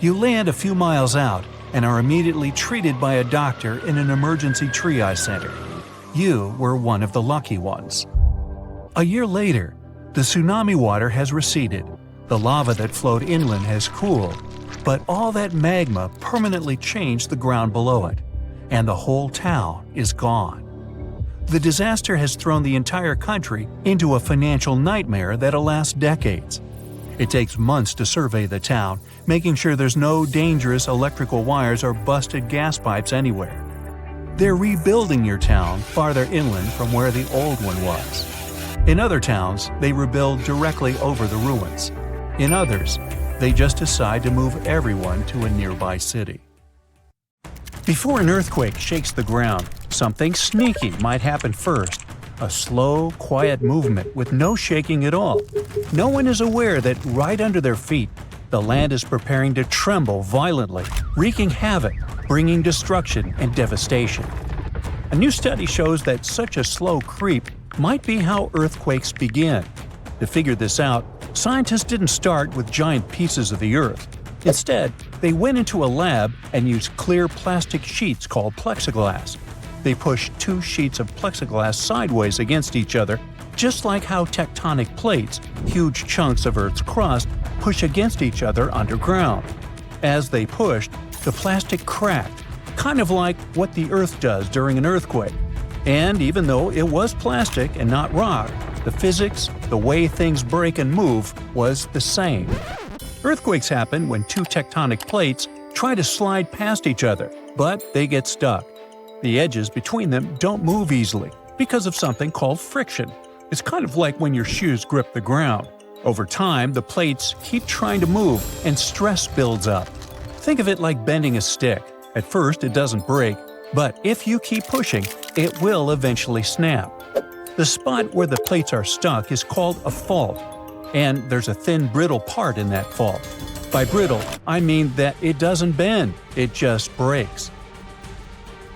Speaker 2: You land a few miles out and are immediately treated by a doctor in an emergency triage center. You were one of the lucky ones. A year later, the tsunami water has receded. The lava that flowed inland has cooled, but all that magma permanently changed the ground below it, and the whole town is gone. The disaster has thrown the entire country into a financial nightmare that'll last decades. It takes months to survey the town, making sure there's no dangerous electrical wires or busted gas pipes anywhere. They're rebuilding your town farther inland from where the old one was. In other towns, they rebuild directly over the ruins. In others, they just decide to move everyone to a nearby city. Before an earthquake shakes the ground, something sneaky might happen first. A slow, quiet movement with no shaking at all. No one is aware that right under their feet, the land is preparing to tremble violently, wreaking havoc, bringing destruction and devastation. A new study shows that such a slow creep might be how earthquakes begin. To figure this out, scientists didn't start with giant pieces of the earth. Instead, they went into a lab and used clear plastic sheets called plexiglass. They pushed two sheets of plexiglass sideways against each other, just like how tectonic plates, huge chunks of Earth's crust, push against each other underground. As they pushed, the plastic cracked, kind of like what the Earth does during an earthquake. And even though it was plastic and not rock, the physics, the way things break and move, was the same. Earthquakes happen when two tectonic plates try to slide past each other, but they get stuck. The edges between them don't move easily because of something called friction. It's kind of like when your shoes grip the ground. Over time, the plates keep trying to move and stress builds up. Think of it like bending a stick. At first, it doesn't break, but if you keep pushing, it will eventually snap. The spot where the plates are stuck is called a fault, and there's a thin, brittle part in that fault. By brittle, I mean that it doesn't bend, it just breaks.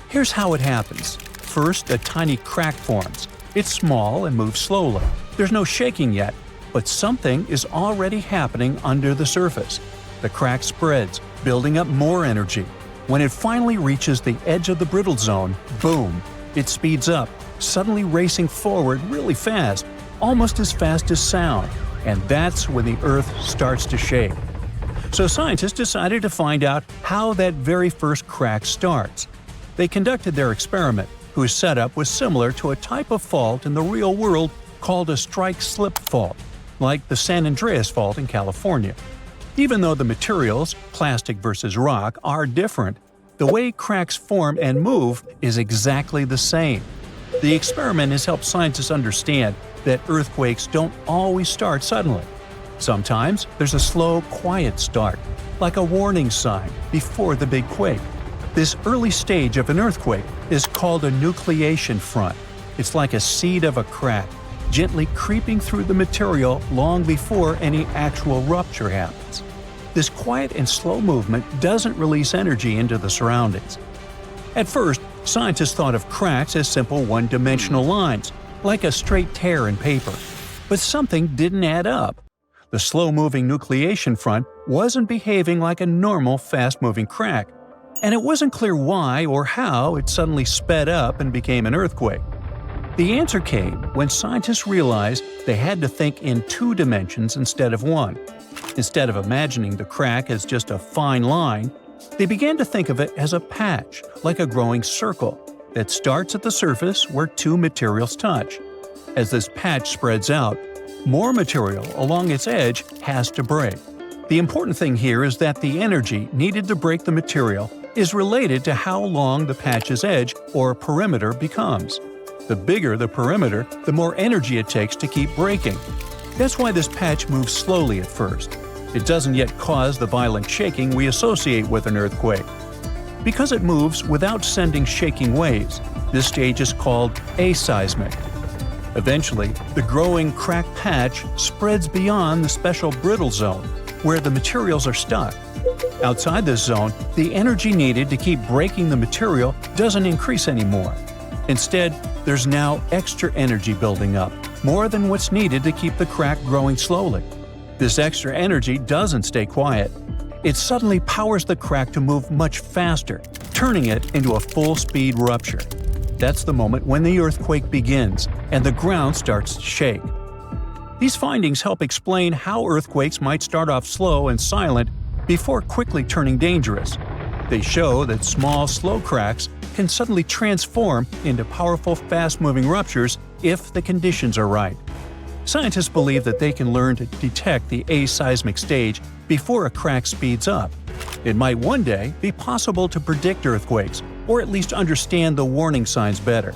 Speaker 2: Here's how it happens. First, a tiny crack forms. It's small and moves slowly. There's no shaking yet, but something is already happening under the surface. The crack spreads, building up more energy. When it finally reaches the edge of the brittle zone, boom! It speeds up, suddenly racing forward really fast, almost as fast as sound. And that's when the Earth starts to shake. So scientists decided to find out how that very first crack starts. They conducted their experiment, whose setup was similar to a type of fault in the real world called a strike-slip fault, like the San Andreas Fault in California. Even though the materials, plastic versus rock, are different, the way cracks form and move is exactly the same. The experiment has helped scientists understand that earthquakes don't always start suddenly. Sometimes there's a slow, quiet start, like a warning sign before the big quake. This early stage of an earthquake is called a nucleation front. It's like a seed of a crack, gently creeping through the material long before any actual rupture happens. This quiet and slow movement doesn't release energy into the surroundings. At first, scientists thought of cracks as simple one-dimensional lines, like a straight tear in paper. But something didn't add up. The slow-moving nucleation front wasn't behaving like a normal fast-moving crack, and it wasn't clear why or how it suddenly sped up and became an earthquake. The answer came when scientists realized they had to think in two dimensions instead of one. Instead of imagining the crack as just a fine line, they began to think of it as a patch, like a growing circle, that starts at the surface where two materials touch. As this patch spreads out, more material along its edge has to break. The important thing here is that the energy needed to break the material is related to how long the patch's edge or perimeter becomes. The bigger the perimeter, the more energy it takes to keep breaking. That's why this patch moves slowly at first. It doesn't yet cause the violent shaking we associate with an earthquake. Because it moves without sending shaking waves, this stage is called aseismic. Eventually, the growing crack patch spreads beyond the special brittle zone, where the materials are stuck. Outside this zone, the energy needed to keep breaking the material doesn't increase anymore. Instead, there's now extra energy building up, more than what's needed to keep the crack growing slowly. This extra energy doesn't stay quiet. It suddenly powers the crack to move much faster, turning it into a full-speed rupture. That's the moment when the earthquake begins and the ground starts to shake. These findings help explain how earthquakes might start off slow and silent before quickly turning dangerous. They show that small, slow cracks can suddenly transform into powerful, fast-moving ruptures if the conditions are right. Scientists believe that they can learn to detect the aseismic stage before a crack speeds up. It might one day be possible to predict earthquakes, or at least understand the warning signs better.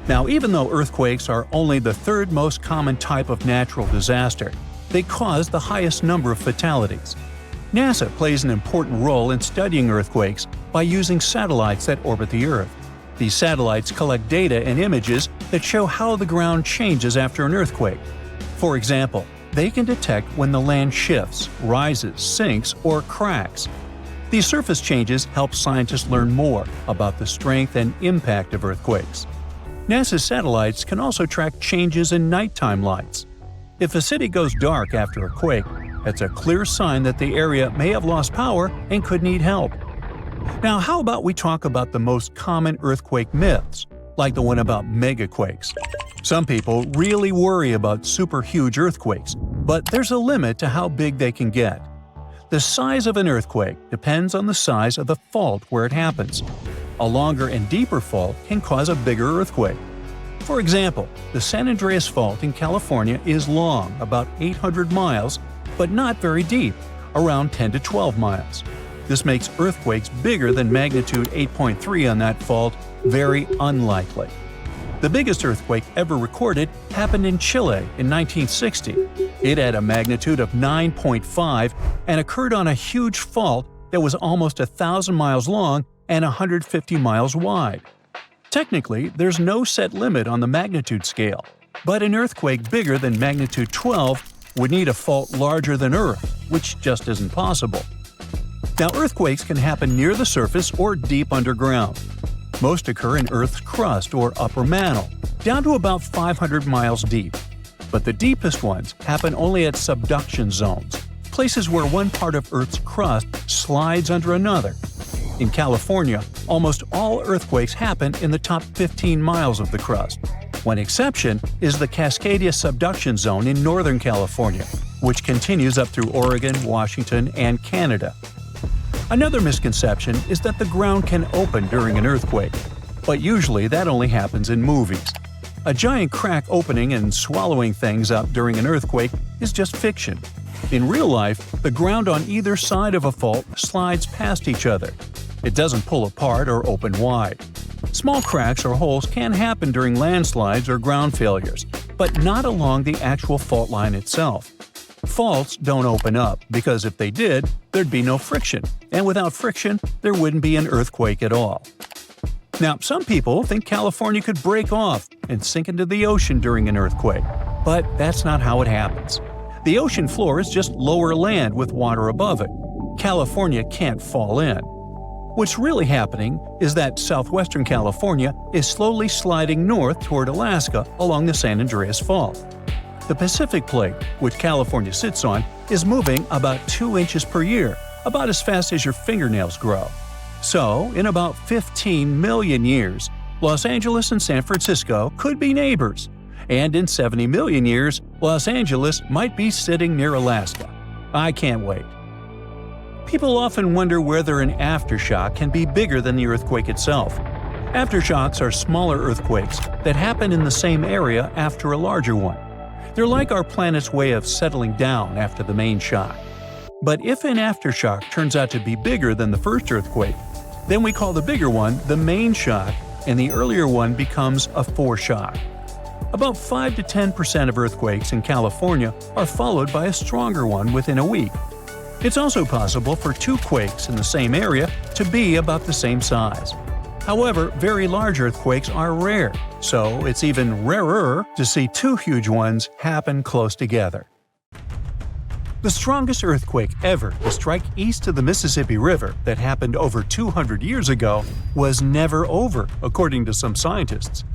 Speaker 2: Now, even though earthquakes are only the third most common type of natural disaster, they cause the highest number of fatalities. NASA plays an important role in studying earthquakes by using satellites that orbit the Earth. These satellites collect data and images that show how the ground changes after an earthquake. For example, they can detect when the land shifts, rises, sinks, or cracks. These surface changes help scientists learn more about the strength and impact of earthquakes. NASA's satellites can also track changes in nighttime lights. If a city goes dark after a quake, that's a clear sign that the area may have lost power and could need help. Now, how about we talk about the most common earthquake myths, like the one about megaquakes? Some people really worry about super huge earthquakes, but there's a limit to how big they can get. The size of an earthquake depends on the size of the fault where it happens. A longer and deeper fault can cause a bigger earthquake. For example, the San Andreas Fault in California is long, about 800 miles, but not very deep, around 10 to 12 miles. This makes earthquakes bigger than magnitude 8.3 on that fault very unlikely. The biggest earthquake ever recorded happened in Chile in 1960. It had a magnitude of 9.5 and occurred on a huge fault that was almost 1,000 miles long and 150 miles wide. Technically, there's no set limit on the magnitude scale, but an earthquake bigger than magnitude 12 would need a fault larger than Earth, which just isn't possible. Now, earthquakes can happen near the surface or deep underground. Most occur in Earth's crust or upper mantle, down to about 500 miles deep. But the deepest ones happen only at subduction zones, places where one part of Earth's crust slides under another. In California, almost all earthquakes happen in the top 15 miles of the crust. One exception is the Cascadia subduction zone in Northern California, which continues up through Oregon, Washington, and Canada. Another misconception is that the ground can open during an earthquake, but usually that only happens in movies. A giant crack opening and swallowing things up during an earthquake is just fiction. In real life, the ground on either side of a fault slides past each other. It doesn't pull apart or open wide. Small cracks or holes can happen during landslides or ground failures, but not along the actual fault line itself. Faults don't open up because if they did, there'd be no friction, and without friction, there wouldn't be an earthquake at all. Now, some people think California could break off and sink into the ocean during an earthquake, but that's not how it happens. The ocean floor is just lower land with water above it. California can't fall in. What's really happening is that southwestern California is slowly sliding north toward Alaska along the San Andreas Fault. The Pacific Plate, which California sits on, is moving about 2 inches per year, about as fast as your fingernails grow. So, in about 15 million years, Los Angeles and San Francisco could be neighbors. And in 70 million years, Los Angeles might be sitting near Alaska. I can't wait. People often wonder whether an aftershock can be bigger than the earthquake itself. Aftershocks are smaller earthquakes that happen in the same area after a larger one. They're like our planet's way of settling down after the main shock. But if an aftershock turns out to be bigger than the first earthquake, then we call the bigger one the main shock, and the earlier one becomes a foreshock. About 5 to 10% of earthquakes in California are followed by a stronger one within a week. It's also possible for 2 quakes in the same area to be about the same size. However, very large earthquakes are rare, so it's even rarer to see 2 huge ones happen close together. The strongest earthquake ever to strike east of the Mississippi River that happened over 200 years ago was never over, according to some scientists.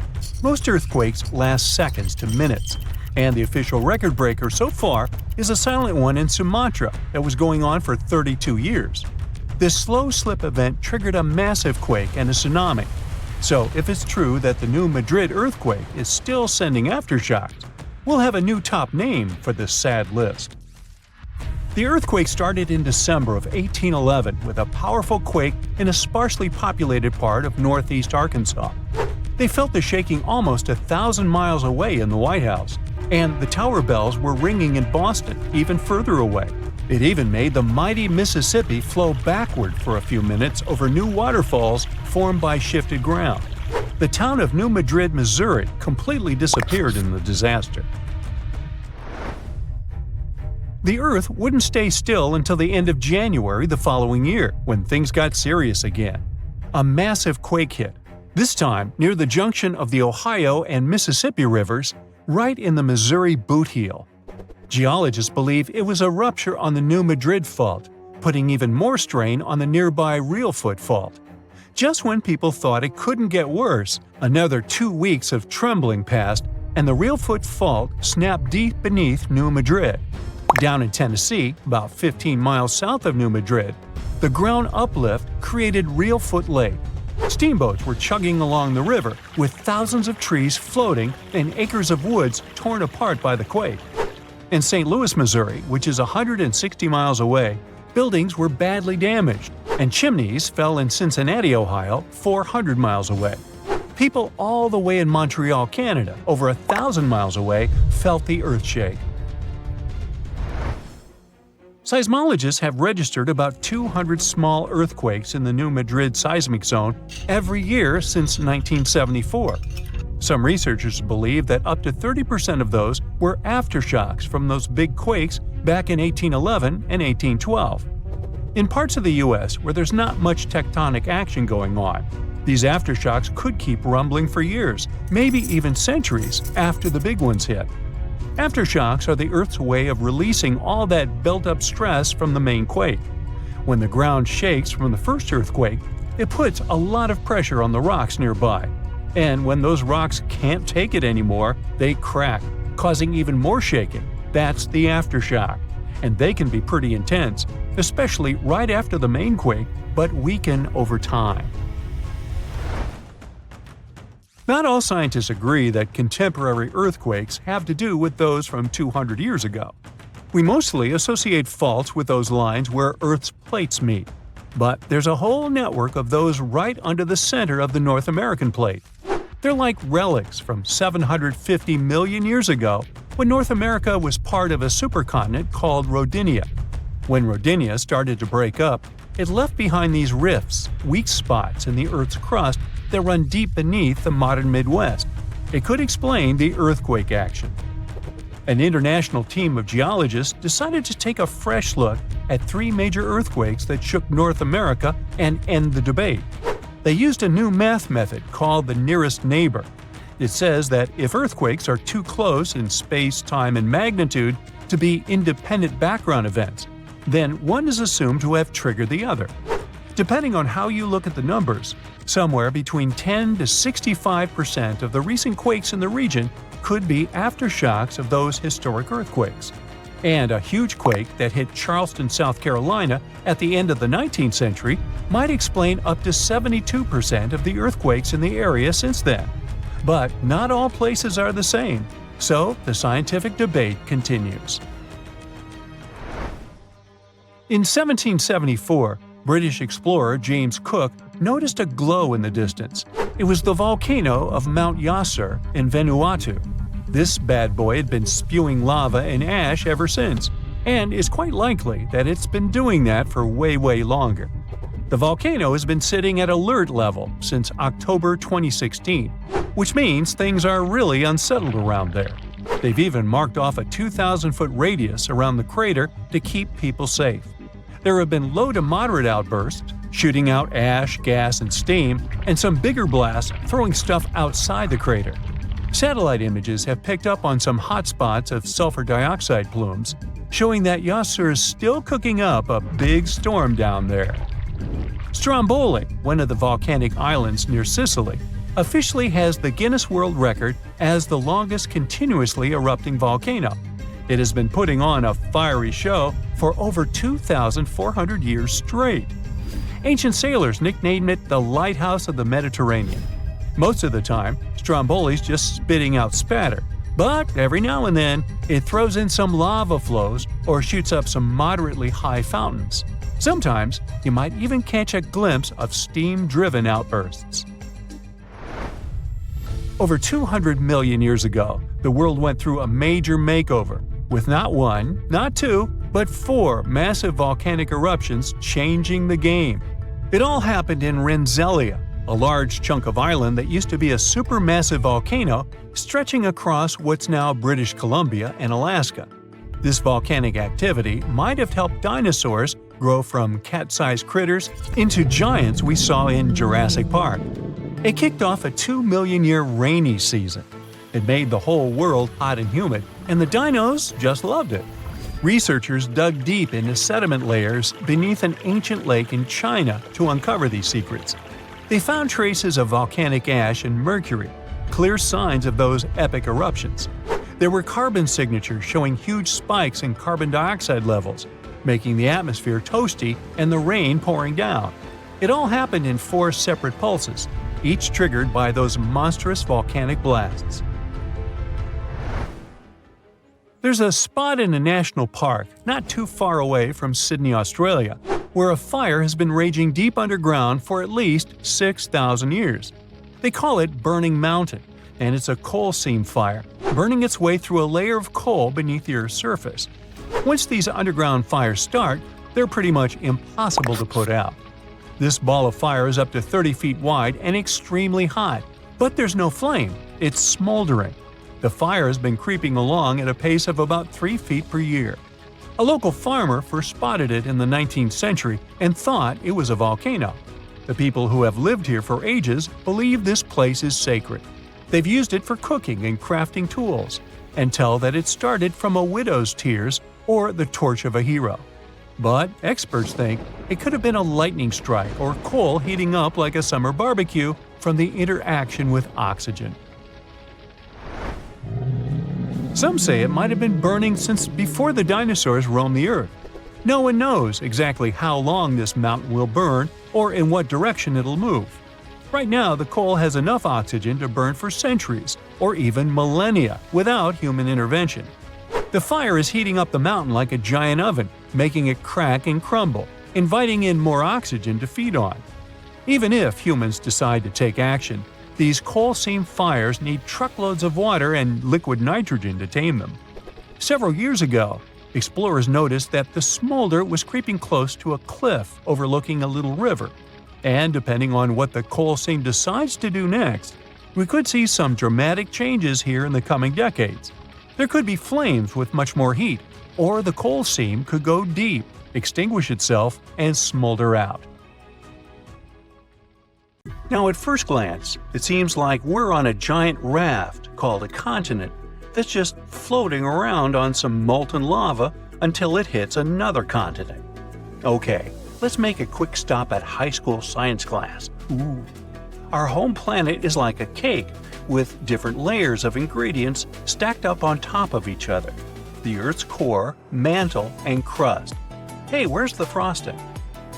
Speaker 2: Most earthquakes last seconds to minutes, and the official record breaker so far is a silent one in Sumatra that was going on for 32 years. This slow slip event triggered a massive quake and a tsunami. So if it's true that the new Madrid earthquake is still sending aftershocks, we'll have a new top name for this sad list. The earthquake started in December of 1811 with a powerful quake in a sparsely populated part of northeast Arkansas. They felt the shaking almost 1,000 miles away in the White House, And the tower bells were ringing in Boston, even further away. It even made the mighty Mississippi flow backward for a few minutes over new waterfalls formed by shifted ground. The town of New Madrid, Missouri, completely disappeared in the disaster. The Earth wouldn't stay still until the end of January the following year, when things got serious again. A massive quake hit, this time near the junction of the Ohio and Mississippi rivers, right in the Missouri boot heel. Geologists believe it was a rupture on the New Madrid Fault, putting even more strain on the nearby Reelfoot Fault. Just when people thought it couldn't get worse, another 2 weeks of trembling passed, and the Reelfoot Fault snapped deep beneath New Madrid. Down in Tennessee, about 15 miles south of New Madrid, the ground uplift created Reelfoot Lake. Steamboats were chugging along the river, with thousands of trees floating and acres of woods torn apart by the quake. In St. Louis, Missouri, which is 160 miles away, buildings were badly damaged, and chimneys fell in Cincinnati, Ohio, 400 miles away. People all the way in Montreal, Canada, over 1,000 miles away, felt the earthshake. Seismologists have registered about 200 small earthquakes in the New Madrid seismic zone every year since 1974. Some researchers believe that up to 30% of those were aftershocks from those big quakes back in 1811 and 1812. In parts of the U.S. where there's not much tectonic action going on, these aftershocks could keep rumbling for years, maybe even centuries, after the big ones hit. Aftershocks are the Earth's way of releasing all that built-up stress from the main quake. When the ground shakes from the first earthquake, it puts a lot of pressure on the rocks nearby. And when those rocks can't take it anymore, they crack, causing even more shaking. That's the aftershock. And they can be pretty intense, especially right after the main quake, but weaken over time. Not all scientists agree that contemporary earthquakes have to do with those from 200 years ago. We mostly associate faults with those lines where Earth's plates meet. But there's a whole network of those right under the center of the North American plate. They're like relics from 750 million years ago, when North America was part of a supercontinent called Rodinia. When Rodinia started to break up, it left behind these rifts, weak spots in the Earth's crust that run deep beneath the modern Midwest. It could explain the earthquake action. An international team of geologists decided to take a fresh look at 3 major earthquakes that shook North America and end the debate. They used a new math method called the nearest neighbor. It says that if earthquakes are too close in space, time, and magnitude to be independent background events, then one is assumed to have triggered the other. Depending on how you look at the numbers, somewhere between 10 to 65% of the recent quakes in the region could be aftershocks of those historic earthquakes. And a huge quake that hit Charleston, South Carolina at the end of the 19th century might explain up to 72% of the earthquakes in the area since then. But not all places are the same, so the scientific debate continues. In 1774, British explorer James Cook noticed a glow in the distance. It was the volcano of Mount Yasur in Vanuatu. This bad boy had been spewing lava and ash ever since, and it's quite likely that it's been doing that for way longer. The volcano has been sitting at alert level since October 2016, which means things are really unsettled around there. They've even marked off a 2,000-foot radius around the crater to keep people safe. There have been low to moderate outbursts, shooting out ash, gas, and steam, and some bigger blasts throwing stuff outside the crater. Satellite images have picked up on some hot spots of sulfur dioxide plumes, showing that Yasur is still cooking up a big storm down there. Stromboli, one of the volcanic islands near Sicily, officially has the Guinness World Record as the longest continuously erupting volcano. It has been putting on a fiery show for over 2,400 years straight. Ancient sailors nicknamed it the Lighthouse of the Mediterranean. Most of the time, Stromboli's just spitting out spatter, but every now and then it throws in some lava flows or shoots up some moderately high fountains. Sometimes you might even catch a glimpse of steam-driven outbursts. Over 200 million years ago, the world went through a major makeover, with not one, not two, but 4 massive volcanic eruptions changing the game. It all happened in Rensselaer, a large chunk of island that used to be a supermassive volcano stretching across what's now British Columbia and Alaska. This volcanic activity might have helped dinosaurs grow from cat-sized critters into giants we saw in Jurassic Park. It kicked off a 2-million-year rainy season. It made the whole world hot and humid, and the dinos just loved it. Researchers dug deep into sediment layers beneath an ancient lake in China to uncover these secrets. They found traces of volcanic ash and mercury, clear signs of those epic eruptions. There were carbon signatures showing huge spikes in carbon dioxide levels, making the atmosphere toasty and the rain pouring down. It all happened in 4 separate pulses, each triggered by those monstrous volcanic blasts. There's a spot in a national park not too far away from Sydney, Australia, where a fire has been raging deep underground for at least 6,000 years. They call it Burning Mountain, and it's a coal seam fire, burning its way through a layer of coal beneath the Earth's surface. Once these underground fires start, they're pretty much impossible to put out. This ball of fire is up to 30 feet wide and extremely hot, but there's no flame, it's smoldering. The fire has been creeping along at a pace of about 3 feet per year. A local farmer first spotted it in the 19th century and thought it was a volcano. The people who have lived here for ages believe this place is sacred. They've used it for cooking and crafting tools, and tell that it started from a widow's tears or the torch of a hero. But experts think it could have been a lightning strike or coal heating up like a summer barbecue from the interaction with oxygen. Some say it might have been burning since before the dinosaurs roamed the Earth. No one knows exactly how long this mountain will burn or in what direction it'll move. Right now, the coal has enough oxygen to burn for centuries or even millennia without human intervention. The fire is heating up the mountain like a giant oven, making it crack and crumble, inviting in more oxygen to feed on. Even if humans decide to take action, these coal seam fires need truckloads of water and liquid nitrogen to tame them. Several years ago, explorers noticed that the smolder was creeping close to a cliff overlooking a little river. And depending on what the coal seam decides to do next, we could see some dramatic changes here in the coming decades. There could be flames with much more heat, or the coal seam could go deep, extinguish itself, and smolder out. Now, at first glance, it seems like we're on a giant raft called a continent that's just floating around on some molten lava until it hits another continent. Okay, let's make a quick stop at high school science class. Our home planet is like a cake with different layers of ingredients stacked up on top of each other. The Earth's core, mantle, and crust. Hey, where's the frosting?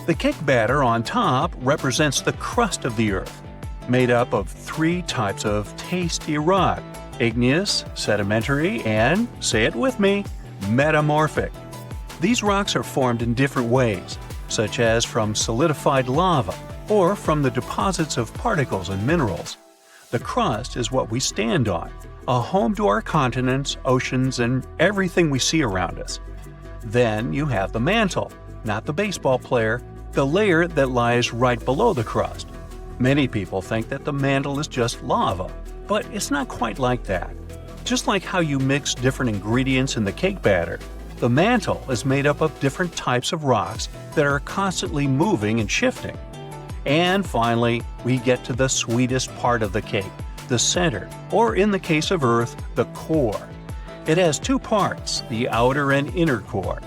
Speaker 2: The cake batter on top represents the crust of the Earth, made up of 3 types of tasty rock: igneous, sedimentary, and, say it with me, metamorphic. These rocks are formed in different ways, such as from solidified lava or from the deposits of particles and minerals. The crust is what we stand on, a home to our continents, oceans, and everything we see around us. Then you have the mantle, not the baseball player, the layer that lies right below the crust. Many people think that the mantle is just lava, but it's not quite like that. Just like how you mix different ingredients in the cake batter, the mantle is made up of different types of rocks that are constantly moving and shifting. And finally, we get to the sweetest part of the cake, the center, or in the case of Earth, the core. It has 2 parts, the outer and inner core.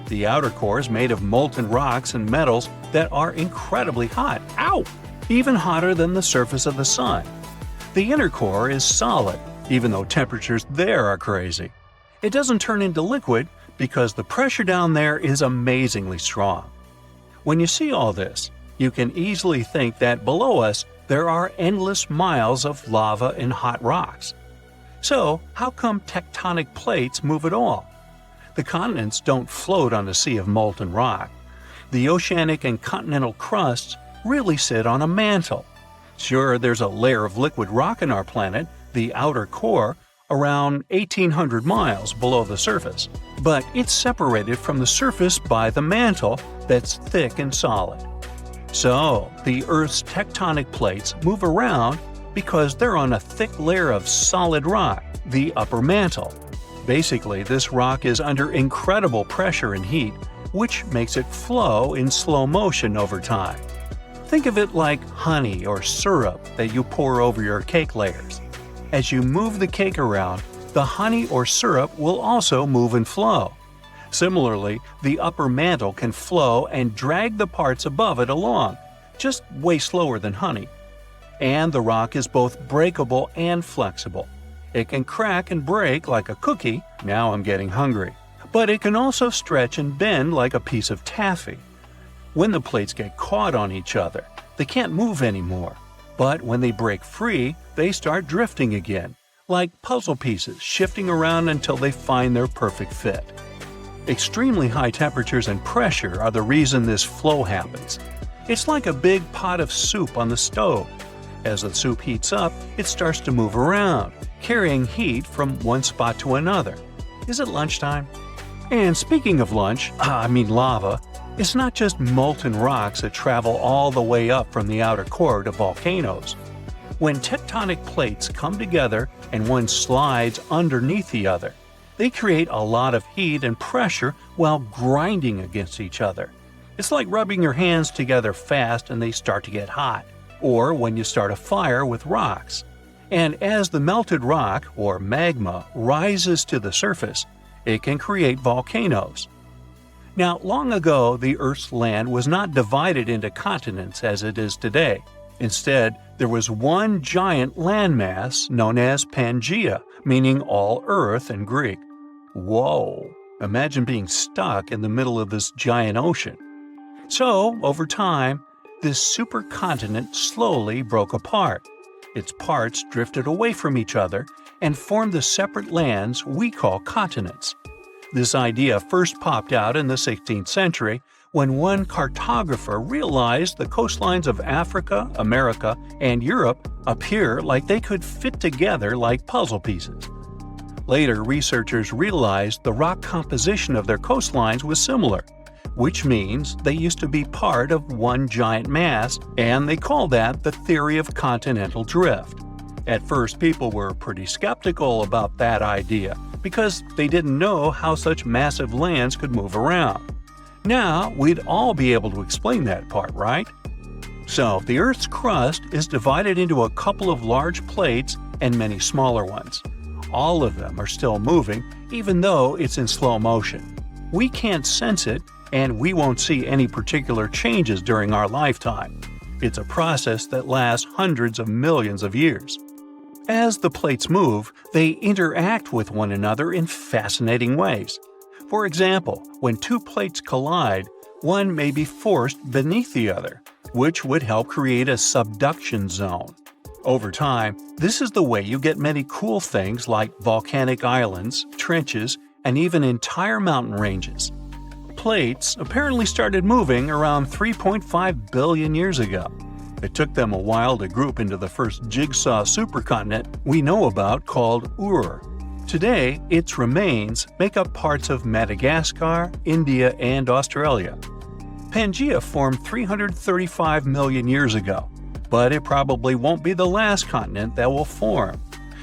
Speaker 2: The outer core is made of molten rocks and metals that are incredibly hot. Ow! Even hotter than the surface of the sun. The inner core is solid, even though temperatures there are crazy. It doesn't turn into liquid because the pressure down there is amazingly strong. When you see all this, you can easily think that below us there are endless miles of lava and hot rocks. So, how come tectonic plates move at all? The continents don't float on a sea of molten rock. The oceanic and continental crusts really sit on a mantle. Sure, there's a layer of liquid rock in our planet, the outer core, around 1,800 miles below the surface, but it's separated from the surface by the mantle that's thick and solid. So, the Earth's tectonic plates move around because they're on a thick layer of solid rock, the upper mantle. Basically, this rock is under incredible pressure and heat, which makes it flow in slow motion over time. Think of it like honey or syrup that you pour over your cake layers. As you move the cake around, the honey or syrup will also move and flow. Similarly, the upper mantle can flow and drag the parts above it along, just way slower than honey. And the rock is both breakable and flexible. It can crack and break like a cookie, now I'm getting hungry, but it can also stretch and bend like a piece of taffy. When the plates get caught on each other, they can't move anymore. But when they break free, they start drifting again, like puzzle pieces shifting around until they find their perfect fit. Extremely high temperatures and pressure are the reason this flow happens. It's like a big pot of soup on the stove. As the soup heats up, it starts to move around, carrying heat from one spot to another. Is it lunchtime? And speaking of lava, it's not just molten rocks that travel all the way up from the outer core to volcanoes. When tectonic plates come together and one slides underneath the other, they create a lot of heat and pressure while grinding against each other. It's like rubbing your hands together fast and they start to get hot, or when you start a fire with rocks. And as the melted rock, or magma, rises to the surface, it can create volcanoes. Now, long ago, the Earth's land was not divided into continents as it is today. Instead, there was one giant landmass known as Pangaea, meaning all Earth in Greek. Whoa! Imagine being stuck in the middle of this giant ocean. So, over time, this supercontinent slowly broke apart. Its parts drifted away from each other and formed the separate lands we call continents. This idea first popped out in the 16th century when one cartographer realized the coastlines of Africa, America, and Europe appear like they could fit together like puzzle pieces. Later, researchers realized the rock composition of their coastlines was similar, which means they used to be part of one giant mass, and they call that the theory of continental drift. At first, people were pretty skeptical about that idea because they didn't know how such massive lands could move around. Now, we'd all be able to explain that part, right? So, the Earth's crust is divided into a couple of large plates and many smaller ones. All of them are still moving, even though it's in slow motion. We can't sense it, and we won't see any particular changes during our lifetime. It's a process that lasts hundreds of millions of years. As the plates move, they interact with one another in fascinating ways. For example, when two plates collide, one may be forced beneath the other, which would help create a subduction zone. Over time, this is the way you get many cool things like volcanic islands, trenches, and even entire mountain ranges. Plates apparently started moving around 3.5 billion years ago. It took them a while to group into the first jigsaw supercontinent we know about called Ur. Today, its remains make up parts of Madagascar, India, and Australia. Pangaea formed 335 million years ago, but it probably won't be the last continent that will form.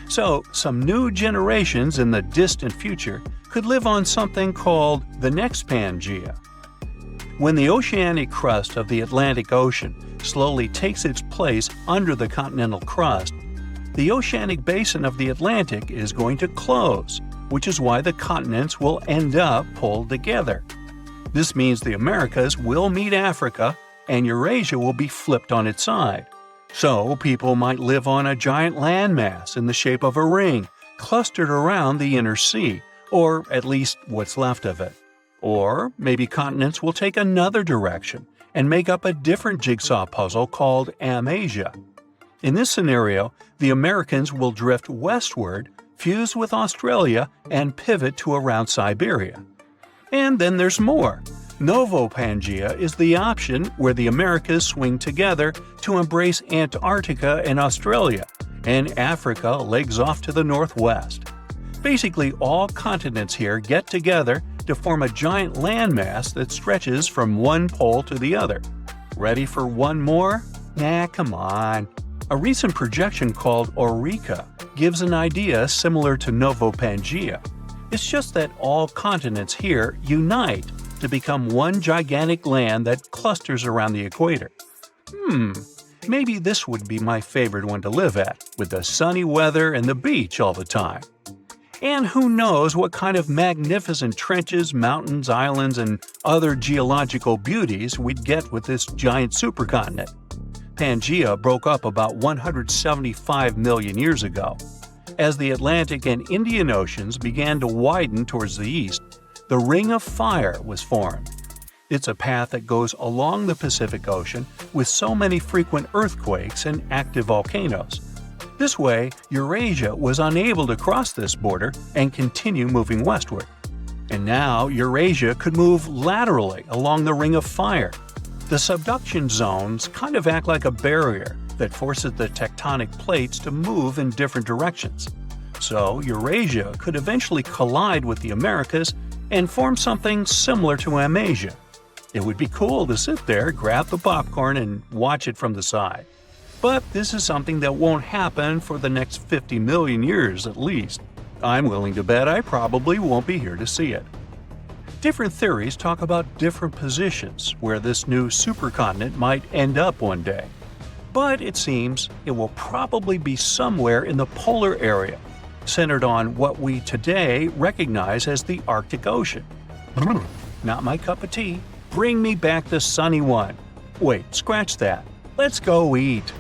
Speaker 2: So, some new generations in the distant future could live on something called the next Pangaea. When the oceanic crust of the Atlantic Ocean slowly takes its place under the continental crust, the oceanic basin of the Atlantic is going to close, which is why the continents will end up pulled together. This means the Americas will meet Africa, and Eurasia will be flipped on its side. So, people might live on a giant landmass in the shape of a ring, clustered around the inner sea, or at least what's left of it. Or maybe continents will take another direction and make up a different jigsaw puzzle called Amasia. In this scenario, the Americans will drift westward, fuse with Australia, and pivot to around Siberia. And then there's more. Novo-Pangaea is the option where the Americas swing together to embrace Antarctica and Australia, and Africa legs off to the northwest. Basically, all continents here get together to form a giant landmass that stretches from one pole to the other. Ready for one more? Nah, come on. A recent projection called Eureka gives an idea similar to Novo Pangea. It's just that all continents here unite to become one gigantic land that clusters around the equator. Maybe this would be my favorite one to live at, with the sunny weather and the beach all the time. And who knows what kind of magnificent trenches, mountains, islands, and other geological beauties we'd get with this giant supercontinent. Pangea broke up about 175 million years ago. As the Atlantic and Indian Oceans began to widen towards the east, the Ring of Fire was formed. It's a path that goes along the Pacific Ocean with so many frequent earthquakes and active volcanoes. This way, Eurasia was unable to cross this border and continue moving westward. And now Eurasia could move laterally along the Ring of Fire. The subduction zones kind of act like a barrier that forces the tectonic plates to move in different directions. So Eurasia could eventually collide with the Americas and form something similar to Amasia. It would be cool to sit there, grab the popcorn, and watch it from the side. But this is something that won't happen for the next 50 million years at least. I'm willing to bet I probably won't be here to see it. Different theories talk about different positions where this new supercontinent might end up one day. But it seems it will probably be somewhere in the polar area, centered on what we today recognize as the Arctic Ocean. Not my cup of tea. Bring me back the sunny one. Wait, scratch that. Let's go eat.